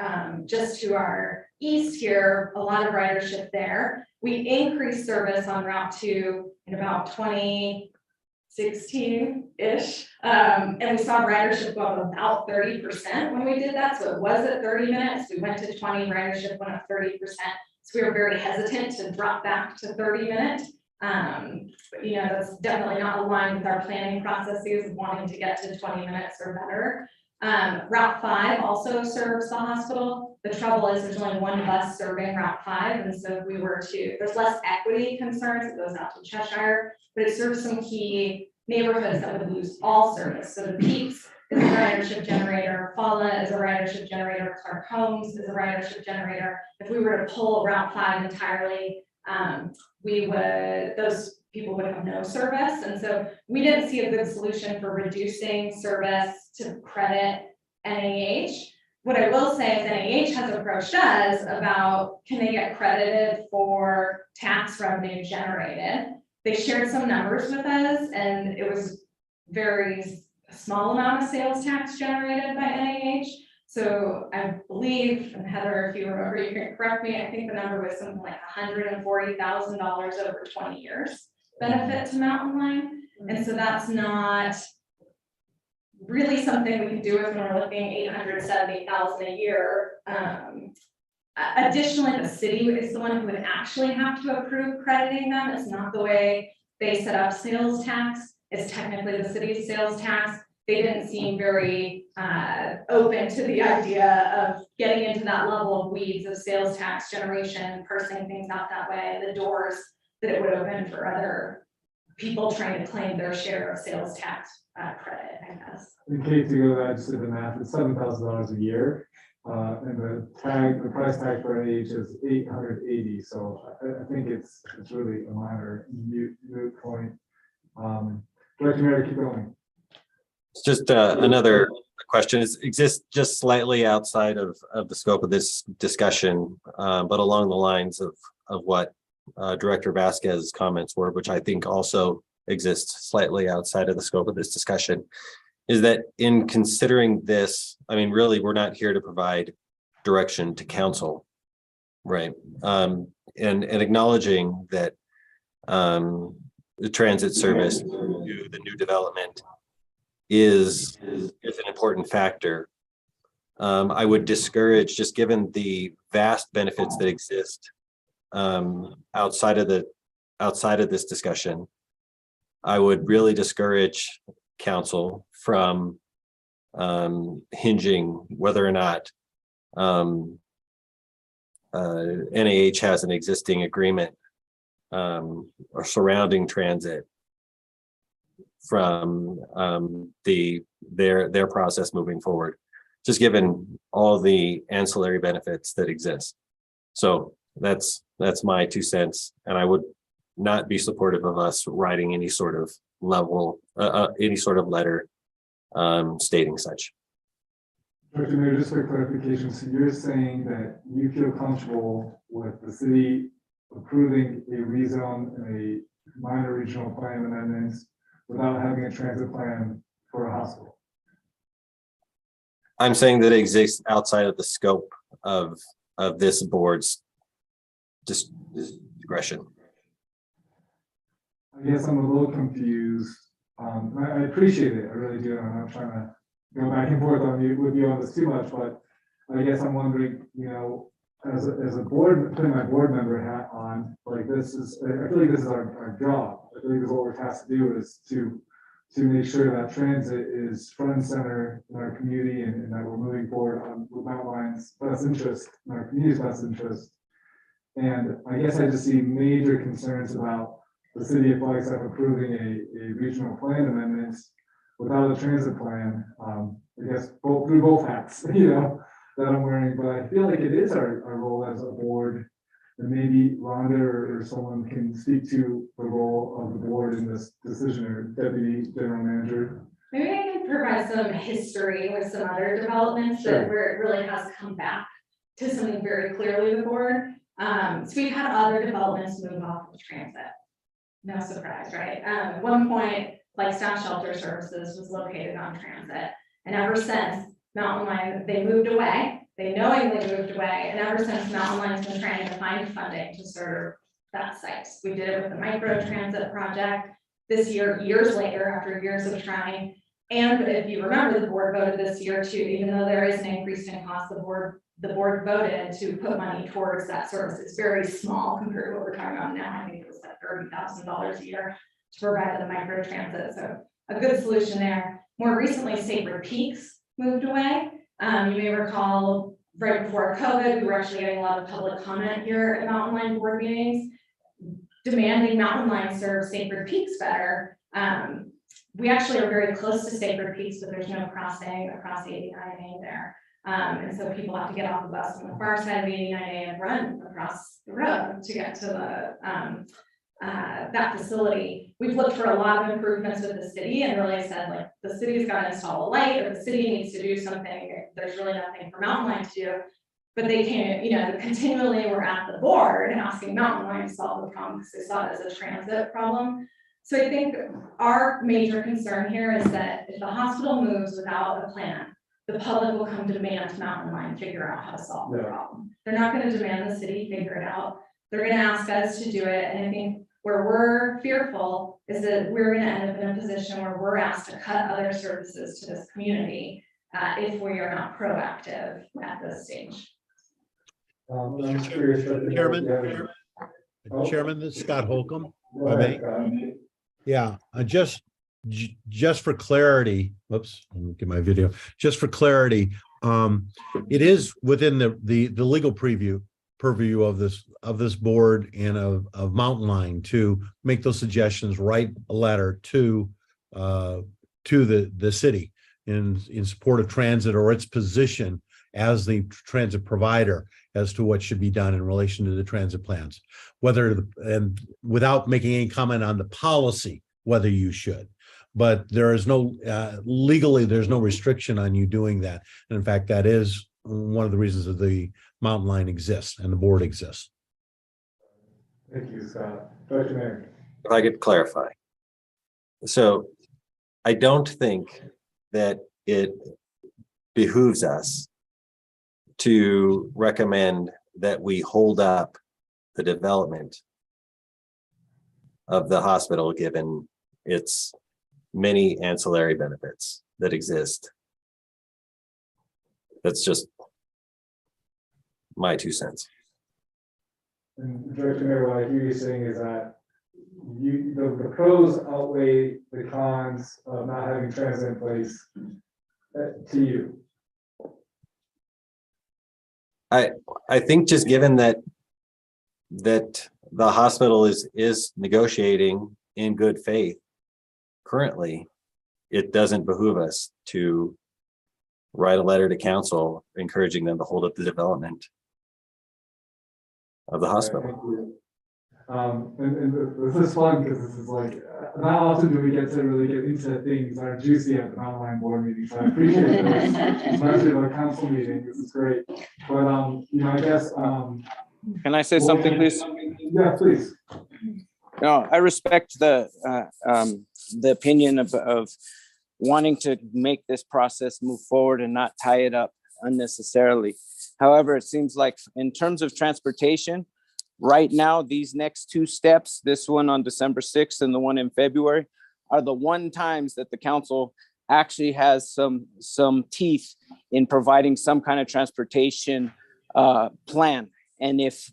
just to our east here, a lot of ridership there. We increased service on Route 2 in about 2016-ish. And we saw ridership go up about 30% when we did that. So it was at 30 minutes. We went to 20, ridership went up 30%. So we were very hesitant to drop back to 30 minutes. But that's definitely not aligned with our planning processes of wanting to get to 20 minutes or better. Route 5 also serves the hospital. The trouble is there's only one bus serving Route 5. And so if we were to, there's less equity concerns. It goes out to Cheshire, but it serves some key neighborhoods that would lose all service. So the Peaks is a ridership generator. Fala is a ridership generator. Clark Homes is a ridership generator. If we were to pull Route 5 entirely, those people would have no service. And so we didn't see a good solution for reducing service to credit NAH. What I will say is NAH has approached us about, can they get credited for tax revenue generated? They shared some numbers with us, and it was very small amount of sales tax generated by NAH. So I believe, and Heather, if you remember, you can correct me, I think the number was something like $140,000 over 20 years benefit to Mountain Line. And so that's not really something we can do if we're looking $870,000 a year. Additionally, the city is the one who would actually have to approve crediting them. It's not the way they set up sales tax. It's technically the city's sales tax. They didn't seem very open to the idea of getting into that level of weeds of sales tax generation, parsing things out that way, the doors that it would open for other people trying to claim their share of sales tax credit, I guess. In case you go, I just did the math, it's $7,000 a year. And the price tag for an age is 880. So I think it's really a minor moot point. Director Mary, keep going. It's just another question. It exists just slightly outside of the scope of this discussion, but along the lines of what Director Vasquez's comments were, which I think also exists slightly outside of the scope of this discussion, is that in considering this, I mean, really, we're not here to provide direction to council, right? And acknowledging that the transit service, the new development is an important factor. I would discourage, just given the vast benefits that exist outside of this discussion, I would really discourage council from hinging whether or not NAH has an existing agreement or surrounding transit from their process moving forward, just given all the ancillary benefits that exist. So that's my 2 cents, and I would not be supportive of us writing any sort of letter stating such. Director Mayor, just for clarification, so you're saying that you feel comfortable with the city approving a rezone and a minor regional plan amendments without having a transit plan for a hospital? I'm saying that it exists outside of the scope of this board's discretion. I guess I'm a little confused. I appreciate it, I really do. I'm not trying to go back and forth with you on this too much, but I guess I'm wondering, you know, as a board, putting my board member hat on, like this is, I feel like this is our job. I feel like this is what we're tasked to do, is to make sure that transit is front and center in our community, and that we're moving forward with Mountain Line's best interest, in our community's best interest. And I guess I just see major concerns about the city of Flagstaff approving a regional plan amendments without a transit plan. I guess through both hats, you know, that I'm wearing, but I feel like it is our role as a board, and maybe Rhonda or someone can speak to the role of the board in this decision, or Deputy General Manager. Maybe I can provide some history with some other developments that where it really has come back to something very clearly the board. So we've had other developments move off of transit. No surprise, right? At one point, like Staff Shelter Services was located on transit, and ever since Mountain Line, they moved away. They knowingly moved away, and ever since Mountain Line's been trying to find funding to serve that site. We did it with the micro transit project this year, years later, after years of trying. And if you remember, the board voted this year too, even though there is an increase in cost, the board voted to put money towards that service. It's very small compared to what we're talking about now. I think it was like $30,000 a year to provide the micro transit. So a good solution there. More recently, Sacred Peaks moved away. You may recall right before COVID, we were actually getting a lot of public comment here at Mountain Line board meetings, demanding Mountain Line serve Sacred Peaks better. We actually are very close to Sacred Peaks, but there's no crossing across 89A there. And so people have to get off the bus on the far side of 89A and run across the road to get to the that facility. We've looked for a lot of improvements with the city and really said, like, the city's got to install a light, or the city needs to do something. There's really nothing for Mountain Line to do. But they can't, you know, continually we're at the board asking Mountain Line to solve the problem because they saw it as a transit problem. So I think our major concern here is that if the hospital moves without a plan, the public will come demand Mountain Line figure out how to solve the Yeah. problem. They're not gonna demand the city figure it out. They're gonna ask us to do it, and I think where we're fearful is that we're gonna end up in a position where we're asked to cut other services to this community if we are not proactive at this stage. I'm curious. Chairman, this is Scott Holcomb. Go ahead, Scott. Yeah, just for clarity, whoops, let me get my video. Just for clarity, it is within the legal purview of this board and of Mountain Line to make those suggestions, write a letter to the city in support of transit or its position as the transit provider as to what should be done in relation to the transit plans, and without making any comment on the policy, whether you should. But there is no, legally, there's no restriction on you doing that. And in fact, that is one of the reasons that the Mountain Line exists and the board exists. Thank you, Scott. Dr. Mayor. If I could clarify. So I don't think that it behooves us to recommend that we hold up the development of the hospital, given its many ancillary benefits that exist. That's just my 2 cents. And Director Mayor, what I hear you saying is that the pros outweigh the cons of not having transit in place to you. I think just given that the hospital is negotiating in good faith currently, it doesn't behoove us to write a letter to council encouraging them to hold up the development of the hospital. And this is fun because this is like, not often do we get to really get into things that are juicy at the online board meeting, so I appreciate this, especially at a council meeting. This is great. But I guess Can I say something, please? Yeah, please. No, I respect the opinion of wanting to make this process move forward and not tie it up unnecessarily. However, it seems like in terms of transportation, right now, these next 2 steps, this one on December 6th and the one in February, are the one times that the council actually has some teeth in providing some kind of transportation plan. And if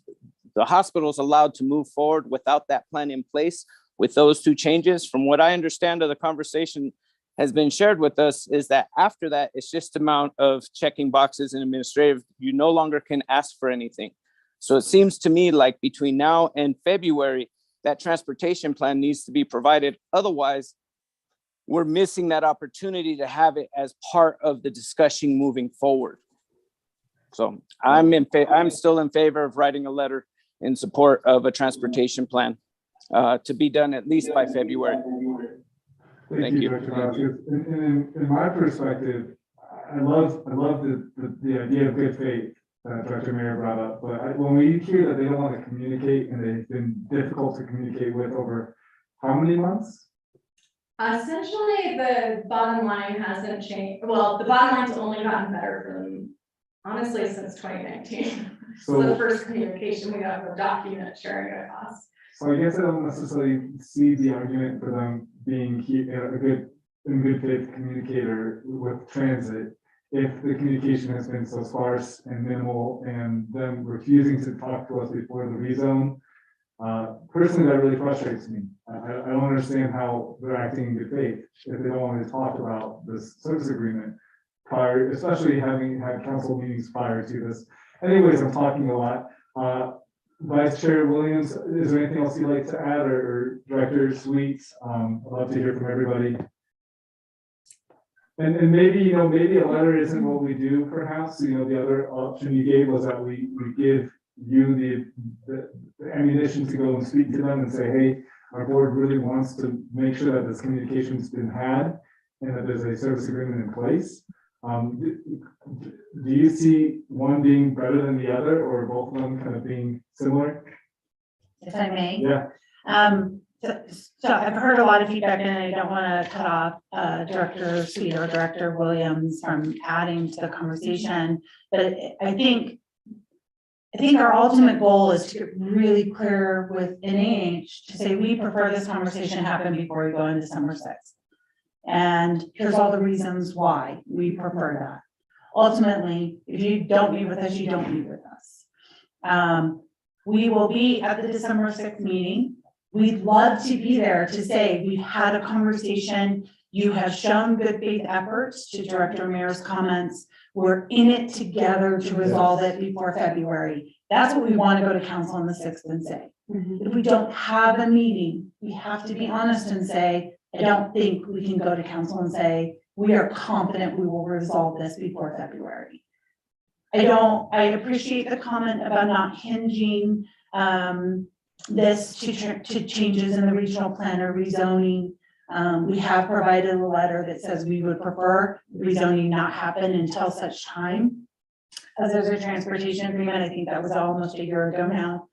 the hospital is allowed to move forward without that plan in place, with those 2 changes, from what I understand of the conversation has been shared with us, is that after that, it's just amount of checking boxes and administrative. You no longer can ask for anything. So it seems to me like between now and February, that transportation plan needs to be provided. Otherwise, we're missing that opportunity to have it as part of the discussion moving forward. So I'm still in favor of writing a letter in support of a transportation plan to be done at least by February. Thank you, Dr. Vasquez. In my perspective, I love the idea of good faith that Dr. Mayor brought up. But when we hear that they don't want to communicate and they've been difficult to communicate with over how many months? Essentially, the bottom line hasn't changed. Well, the bottom line's only gotten better for them, honestly, since 2019. So the first communication we got was document sharing at cost. So I guess I don't necessarily see the argument for them being a good faith communicator with transit if the communication has been so sparse and minimal and them refusing to talk to us before the rezone. Personally, that really frustrates me. I don't understand how they're acting in good faith if they don't want to talk about this service agreement prior, especially having had council meetings prior to this. Anyways, I'm talking a lot. Vice Chair Williams, is there anything else you'd like to add, or Director Sweets? I'd love to hear from everybody. And maybe, maybe a letter isn't what we do, perhaps. The other option you gave was that we give you the ammunition to go and speak to them and say, hey, our board really wants to make sure that this communication's been had and that there's a service agreement in place. Do you see one being better than the other, or both of them kind of being similar? If I may? Yeah. So I've heard a lot of feedback and I don't want to cut off Director Sweet or Director Williams from adding to the conversation. But I think our ultimate goal is to get really clear with NAH to say, we prefer this conversation happen before we go into December 6th. And here's all the reasons why we prefer that. Ultimately, if you don't meet with us, you don't meet with us. We will be at the December 6th meeting. We'd love to be there to say, we've had a conversation. You have shown good faith efforts, to Director Mayor's comments. We're in it together to resolve it before February. That's what we want to go to council on the 6th and say. If we don't have a meeting, we have to be honest and say, I don't think we can go to council and say, we are confident we will resolve this before February. I appreciate the comment about not hinging this to changes in the regional plan or rezoning. We have provided a letter that says we would prefer rezoning not happen until such time as there's a transportation agreement. I think that was almost a year ago now.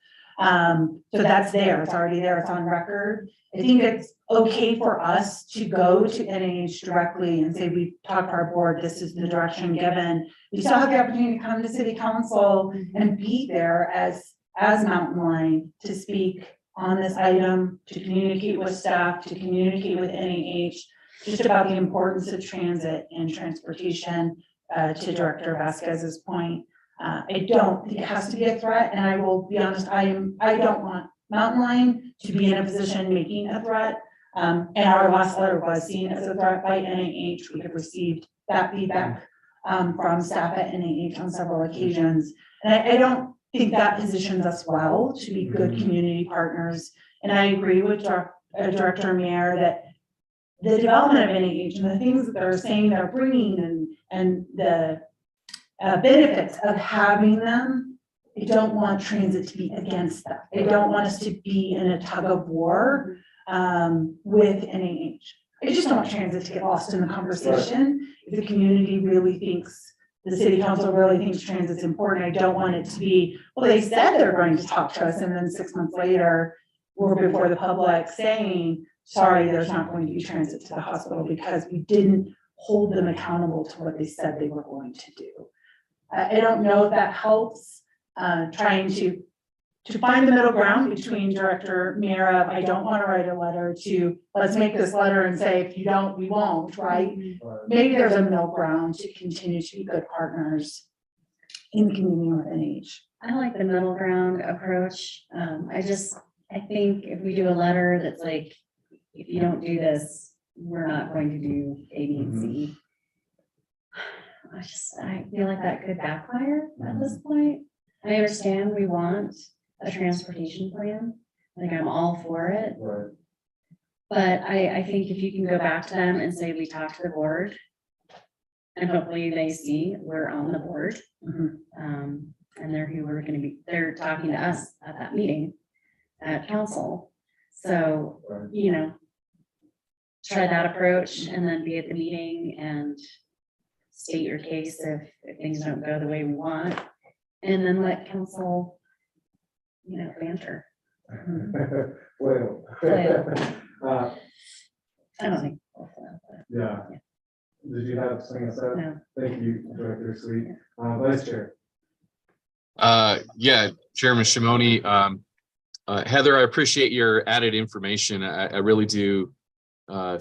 So that's there, it's already there, it's on record. I think it's okay for us to go to NAH directly and say, we've talked to our board, this is the direction given. We still have the opportunity to come to city council and be there as Mountain Line to speak on this item, to communicate with staff, to communicate with NAH, just about the importance of transit and transportation, to Director Vasquez's point. I don't think it has to be a threat, and I will be honest, I don't want Mountain Line to be in a position making a threat. And our last letter was seen as a threat by NAH. We have received that feedback from staff at NAH on several occasions. And I don't think that positions us well to be good community partners. And I agree with Director Mayer that the development of NAH and the things that they're saying they're bringing and the benefits of having them, I don't want transit to be against that. I don't want us to be in a tug of war with NAH. I just don't want transit to get lost in the conversation. If the community really thinks, the city council really thinks transit's important, I don't want it to be, well, they said they're going to talk to us, and then 6 months later, we're before the public saying, sorry, there's not going to be transit to the hospital because we didn't hold them accountable to what they said they were going to do. I don't know if that helps, trying to find the middle ground between Director Mayer of, I don't want to write a letter, to let's make this letter and say, if you don't, we won't, right? Maybe there's a middle ground to continue to be good partners in the community with NAH. I like the middle ground approach. I think if we do a letter that's like, if you don't do this, we're not going to do A, B, and C. I feel like that could backfire at this point. I understand we want a transportation plan. I think I'm all for it. Right. But I think if you can go back to them and say, we talked to the board, and hopefully they see we're on the board. And they're talking to us at that meeting at council. So, try that approach and then be at the meeting and state your case if things don't go the way we want, and then let council, banter. Well. I don't think. Yeah. Did you have something to say? No. Thank you, Director Sweet. Vice Chair. Yeah, Chairman Shimoni, Heather, I appreciate your added information. I really do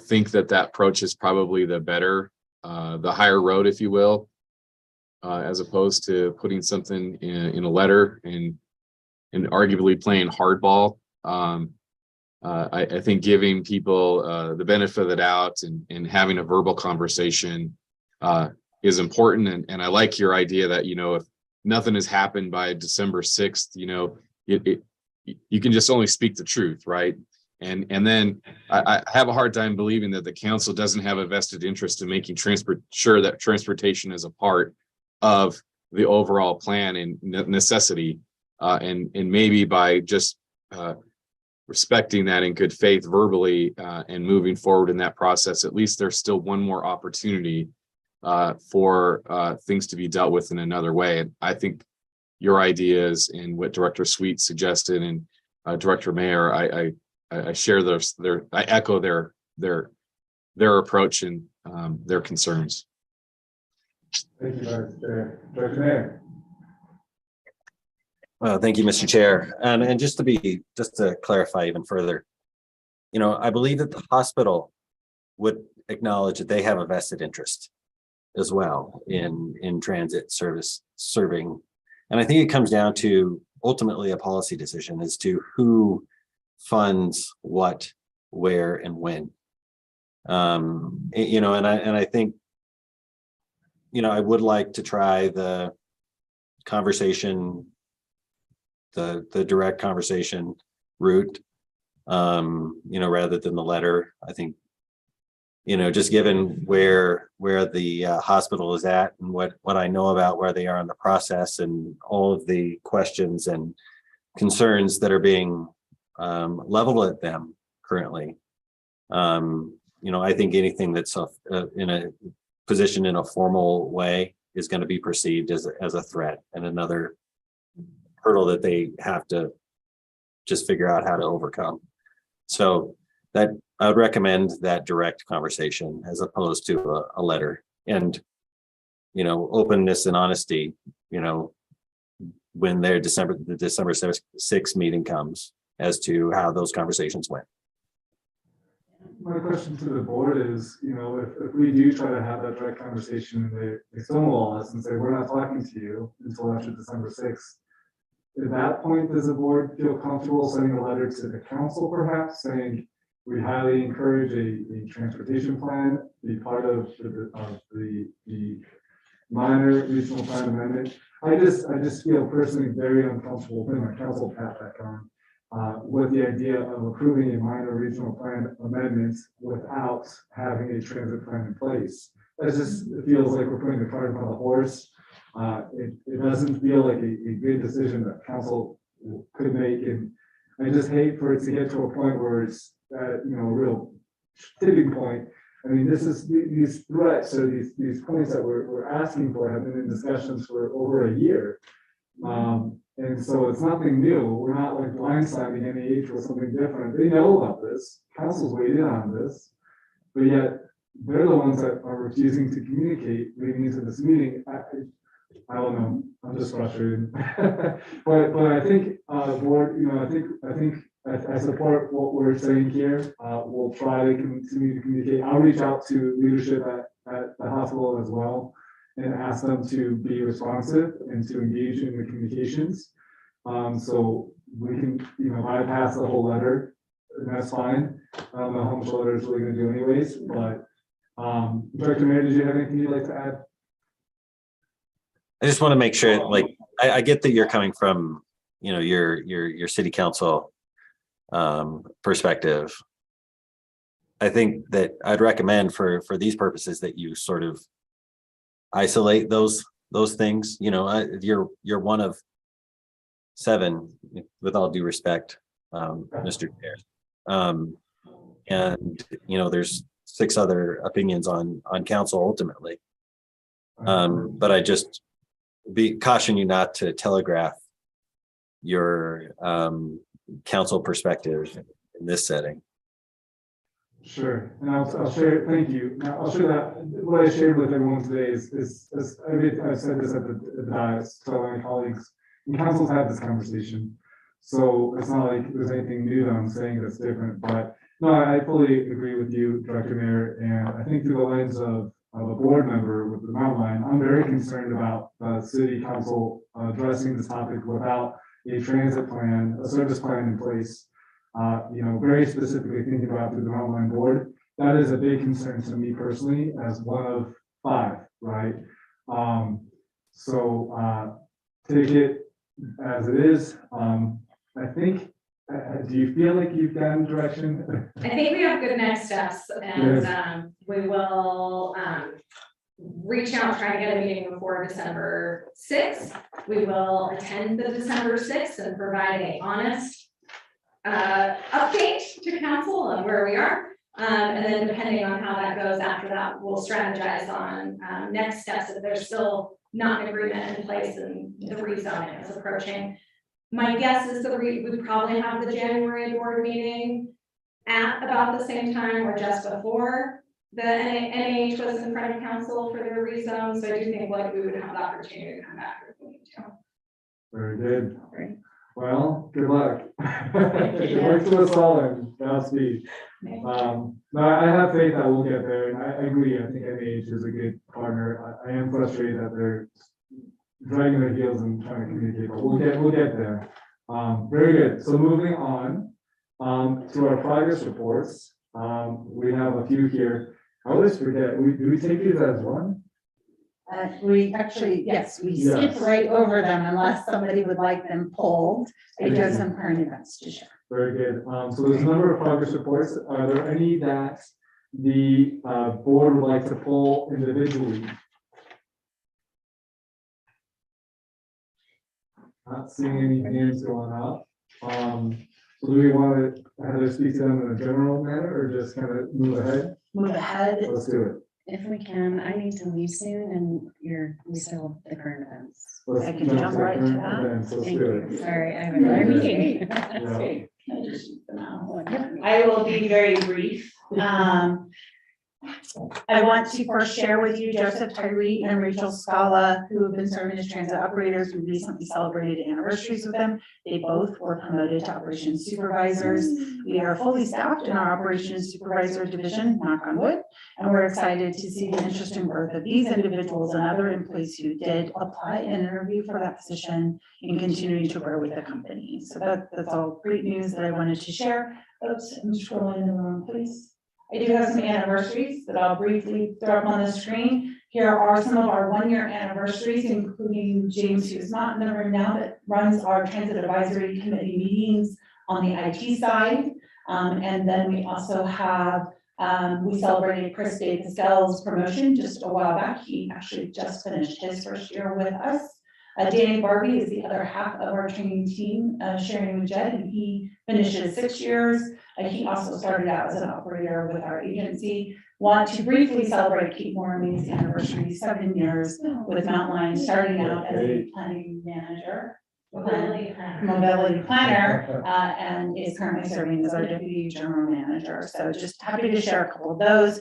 think that approach is probably the better, the higher road, if you will, as opposed to putting something in a letter and arguably playing hardball. I think giving people the benefit of the doubt and having a verbal conversation is important. And I like your idea that, if nothing has happened by December 6th, you can just only speak the truth, right? And then I have a hard time believing that the council doesn't have a vested interest in making sure that transportation is a part of the overall plan and necessity. And maybe by just respecting that in good faith verbally and moving forward in that process, at least there's still one more opportunity for things to be dealt with in another way. And I think your ideas and what Director Sweet suggested and Director Mayer, I share I echo their approach and their concerns. Thank you, Vice Chair. Director Mayor. Well, thank you, Mr. Chair. And just to clarify even further, I believe that the hospital would acknowledge that they have a vested interest as well in transit service serving. And I think it comes down to ultimately a policy decision as to who funds what, where, and when. And I think, I would like to try the conversation, the direct conversation route, rather than the letter. I think, just given where the hospital is at and what I know about where they are in the process and all of the questions and concerns that are being leveled at them currently. I think anything that's in a position in a formal way is going to be perceived as a threat and another hurdle that they have to just figure out how to overcome. So that I would recommend that direct conversation as opposed to a letter, and openness and honesty, when the December 6th meeting comes as to how those conversations went. My question to the board is, if we do try to have that direct conversation and they stonewall us and say, we're not talking to you until after December 6th, at that point, does the board feel comfortable sending a letter to the council perhaps saying, we highly encourage a transportation plan, be part of the minor regional plan amendment? I just feel personally very uncomfortable putting my council hat back on with the idea of approving a minor regional plan amendment without having a transit plan in place. It feels like we're putting the cart in front of the horse. It doesn't feel like a good decision that council could make, and I just hate for it to get to a point where it's a real tipping point. I mean, these threats or these points that we're asking for have been in discussions for over a year. And so it's nothing new. We're not like blindsiding NEH with something different. They know about this. Council's weighed in on this, but yet they're the ones that are refusing to communicate leading into this meeting. I don't know. I'm just frustrated. but I think board, I support what we're saying here. We'll try to continue to communicate. I'll reach out to leadership at the hospital as well and ask them to be responsive and to engage in the communications. So we can, bypass the whole letter, and that's fine. I don't know how much letter is really gonna do anyways, but Director Mayor, did you have anything you'd like to add? I just want to make sure, I get that you're coming from, your city council perspective. I think that I'd recommend for these purposes that you sort of isolate those things. You're one of 7, with all due respect, Mr. Chair. And there's 6 other opinions on council ultimately. But I just caution you not to telegraph your council perspective in this setting. Sure, and I'll share. Thank you. Now I'll share that. What I shared with everyone today is I've said this at the dais to my colleagues. And councils have this conversation, so it's not like there's anything new that I'm saying that's different. But no, I fully agree with you, Director Mayor, and I think through the lens of a board member with the Mountain Line, I'm very concerned about the city council addressing this topic without a transit plan, a service plan in place. Very specifically thinking about through the Mountain Line board, that is a big concern to me personally as one of 5, right? So take it as it is. I think, do you feel like you've gotten direction? I think we have good next steps, and we will reach out, try to get a meeting before December 6th. We will attend the December 6th and provide a honest update to council on where we are. And then depending on how that goes after that, we'll strategize on next steps if there's still not an agreement in place and the rezoning is approaching. My guess is that we probably have the January board meeting at about the same time or just before the NIH was in front of council for their rezone, so I do think like we would have the opportunity to come back if we need to. Very good. Great. Well, good luck. It works for us all and Godspeed. No, I have faith that we'll get there, and I agree. I think NIH is a good partner. I am frustrated that they're dragging their heels and trying to communicate, but we'll get there. Very good. So moving on to our progress reports. We have a few here. I always forget. Do we take these as one? We actually, yes, we Yes. skip right over them unless somebody would like them pulled. I do have some current events to share. Very good. So there's a number of progress reports. Are there any that the board would like to pull individually? Not seeing any hands going up. So do we want to have to speak to them in a general manner or just kind of move ahead? Move ahead. Let's do it. If we can, I need to leave soon and we still have the current events. Let's I can jump right to current that. events. Let's Thank do you. it. Sorry, I have another meeting. Yeah. I will be very brief. I want to first share with you Joseph Tyree and Rachel Scala, who have been serving as transit operators. We recently celebrated anniversaries with them. They both were promoted to operations supervisors. We are fully staffed in our operations supervisor division, knock on wood, and we're excited to see the interesting growth of these individuals and other employees who did apply and interview for that position and continuing to grow with the company. So that's all great news that I wanted to share. Oops, I'm scrolling in the room, please. I do have some anniversaries that I'll briefly throw up on the screen. Here are some of our one-year anniversaries, including James, who is not in the room now, but runs our transit advisory committee meetings on the IT side. And then we also have, we celebrated Chris Day Castell's promotion just a while back. He actually just finished his first year with us. Danny Barbie is the other half of our training team, sharing with Jed, and he finished his 6 years. He also started out as an operator with our agency. Want to briefly celebrate Kate Moramy's anniversary, 7 years with Mountain Lion, starting out as a planning manager. Mobility planner, and is currently serving as our deputy general manager. So just happy to share a couple of those.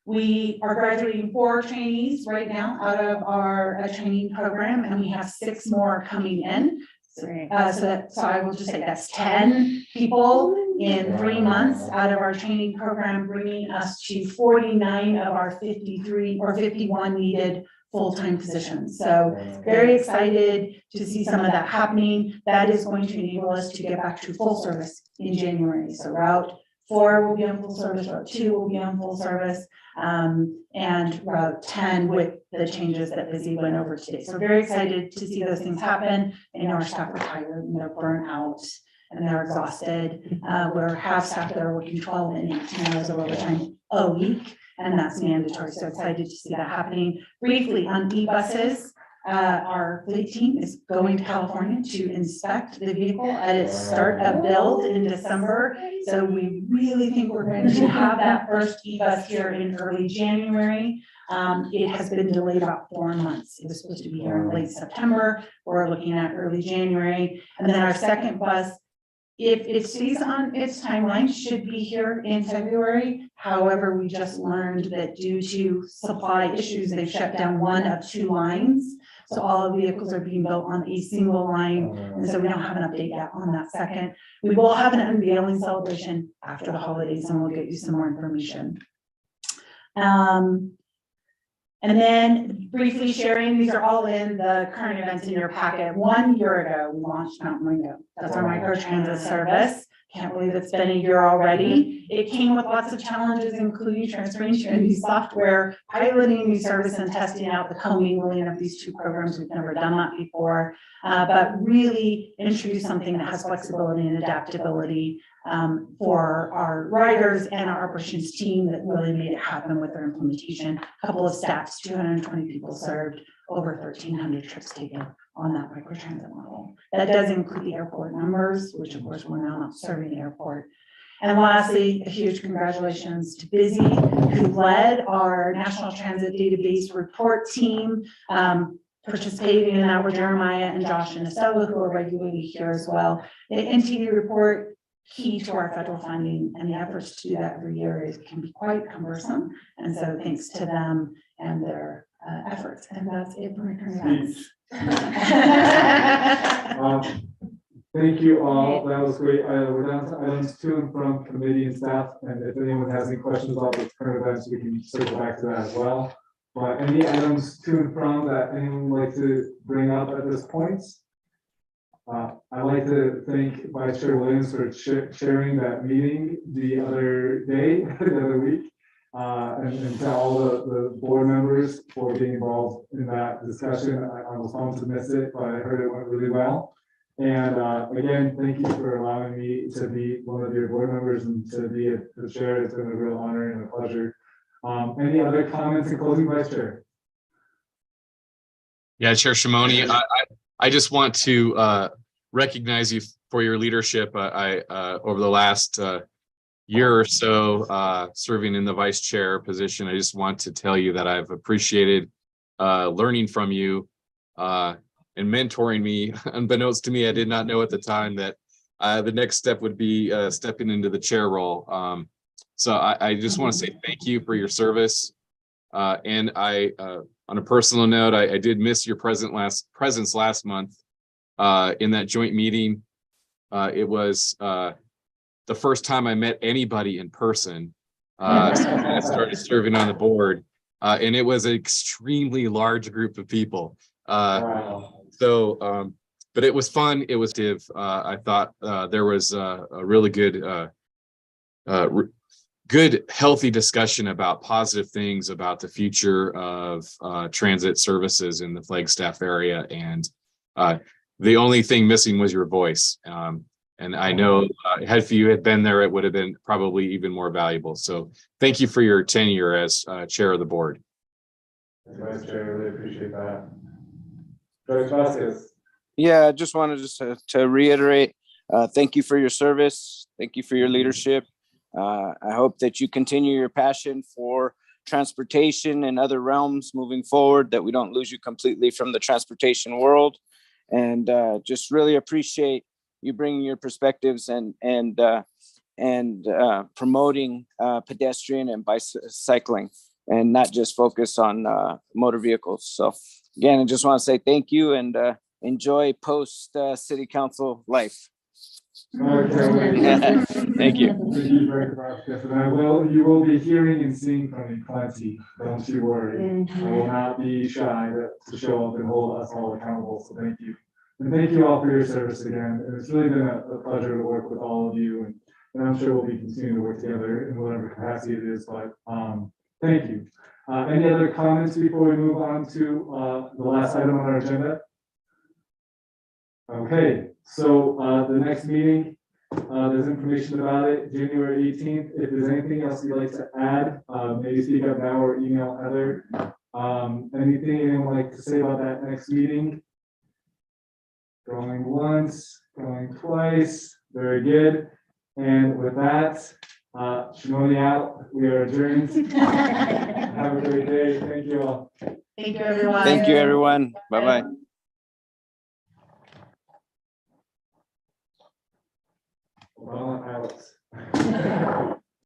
We are graduating 4 trainees right now out of our training program, and we have 6 more coming in. So I will just say that's 10 people in 3 months out of our training program, bringing us to 49 of our 53 or 51 needed full-time positions. So very excited to see some of that happening. That is going to enable us to get back to full service in January. So Route 4 will be on full service, Route 2 will be on full service, and Route 10 with the changes that Busy went over today. So very excited to see those things happen. I know our staff are tired and they're burnt out and they're exhausted. We're half staff that are working 12 and 18 hours of overtime a week, and that's mandatory. So excited to see that happening. Briefly on e-buses, our fleet team is going to California to inspect the vehicle at its start of build in December. So we really think we're going to have that first e-bus here in early January. It has been delayed about 4 months. It was supposed to be here in late September. We're looking at early January. And then our second bus, if it stays on its timeline, should be here in February. However, we just learned that due to supply issues, they've shut down 1 of 2 lines. So all of the vehicles are being built on a single line. And so we don't have an update yet on that second. We will have an unveiling celebration after the holidays, and we'll get you some more information. And then briefly sharing, these are all in the current events in your packet. 1 year ago, we launched Mountain Lingo. That's our microtransit service. Can't believe it's been a year already. It came with lots of challenges, including transferring to a new software, piloting new service, and testing out the commingling of these 2 programs. We've never done that before, but really introduce something that has flexibility and adaptability for our riders and our operations team that really made it happen with their implementation. A couple of stats, 220 people served, over 1,300 trips taken on that microtransit model. That does include the airport numbers, which of course we're now not serving the airport. And lastly, a huge congratulations to Busy, who led our National Transit Database report team. Participating in that were Jeremiah and Josh and Estella, who are regularly here as well. The NTD report key to our federal funding, and the efforts to do that every year can be quite cumbersome. And so thanks to them and their efforts. And that's it for my comments. Thank you all. That was great. We're down to items to and from committee and staff. And if anyone has any questions about the current events, we can circle back to that as well. But any items to and from that anyone would like to bring up at this point? I'd like to thank Vice Chair Williams for chairing that meeting the other day, the other week. And to all the board members for being involved in that discussion. I was bummed to miss it, but I heard it went really well. And again, thank you for allowing me to be one of your board members and to be the chair. It's been a real honor and a pleasure. Any other comments in closing, Vice Chair? Yeah, Chair Shimoni, I just want to recognize you for your leadership. I over the last year or so serving in the vice chair position. I just want to tell you that I've appreciated learning from you and mentoring me. Unbeknownst to me, I did not know at the time that the next step would be stepping into the chair role. So I just want to say thank you for your service. And on a personal note, I did miss your presence last month in that joint meeting. It was the first time I met anybody in person. I started serving on the board, and it was an extremely large group of people. Wow. So, but it was fun. It was I thought there was a really good, healthy discussion about positive things about the future of transit services in the Flagstaff area. And the only thing missing was your voice. And I know if you had been there, it would have been probably even more valuable. So thank you for your tenure as chair of the board. Vice Chair, I really appreciate that. Judge Vasquez. Yeah, I just wanted to reiterate, thank you for your service. Thank you for your leadership. I hope that you continue your passion for transportation and other realms moving forward, that we don't lose you completely from the transportation world. And just really appreciate you bringing your perspectives and promoting pedestrian and bicycling, and not just focus on motor vehicles. So again, I just want to say thank you and enjoy post city council life. Okay. Thank you. Thank you very much. And you will be hearing and seeing from me plenty. Don't you worry. I will not be shy to show up and hold us all accountable. So thank you. And thank you all for your service again. And it's really been a pleasure to work with all of you. And I'm sure we'll be continuing to work together in whatever capacity it is. But thank you. Any other comments before we move on to the last item on our agenda? Okay, so the next meeting, there's information about it, January 18th. If there's anything else you'd like to add, maybe speak up now or email Heather. Anything anyone would like to say about that next meeting? Going once, going twice, very good. And with that, Shimoni out, we are adjourned. Have a great day. Thank you all. Thank you, everyone. Thank you, everyone. Bye-bye. Well, Alex.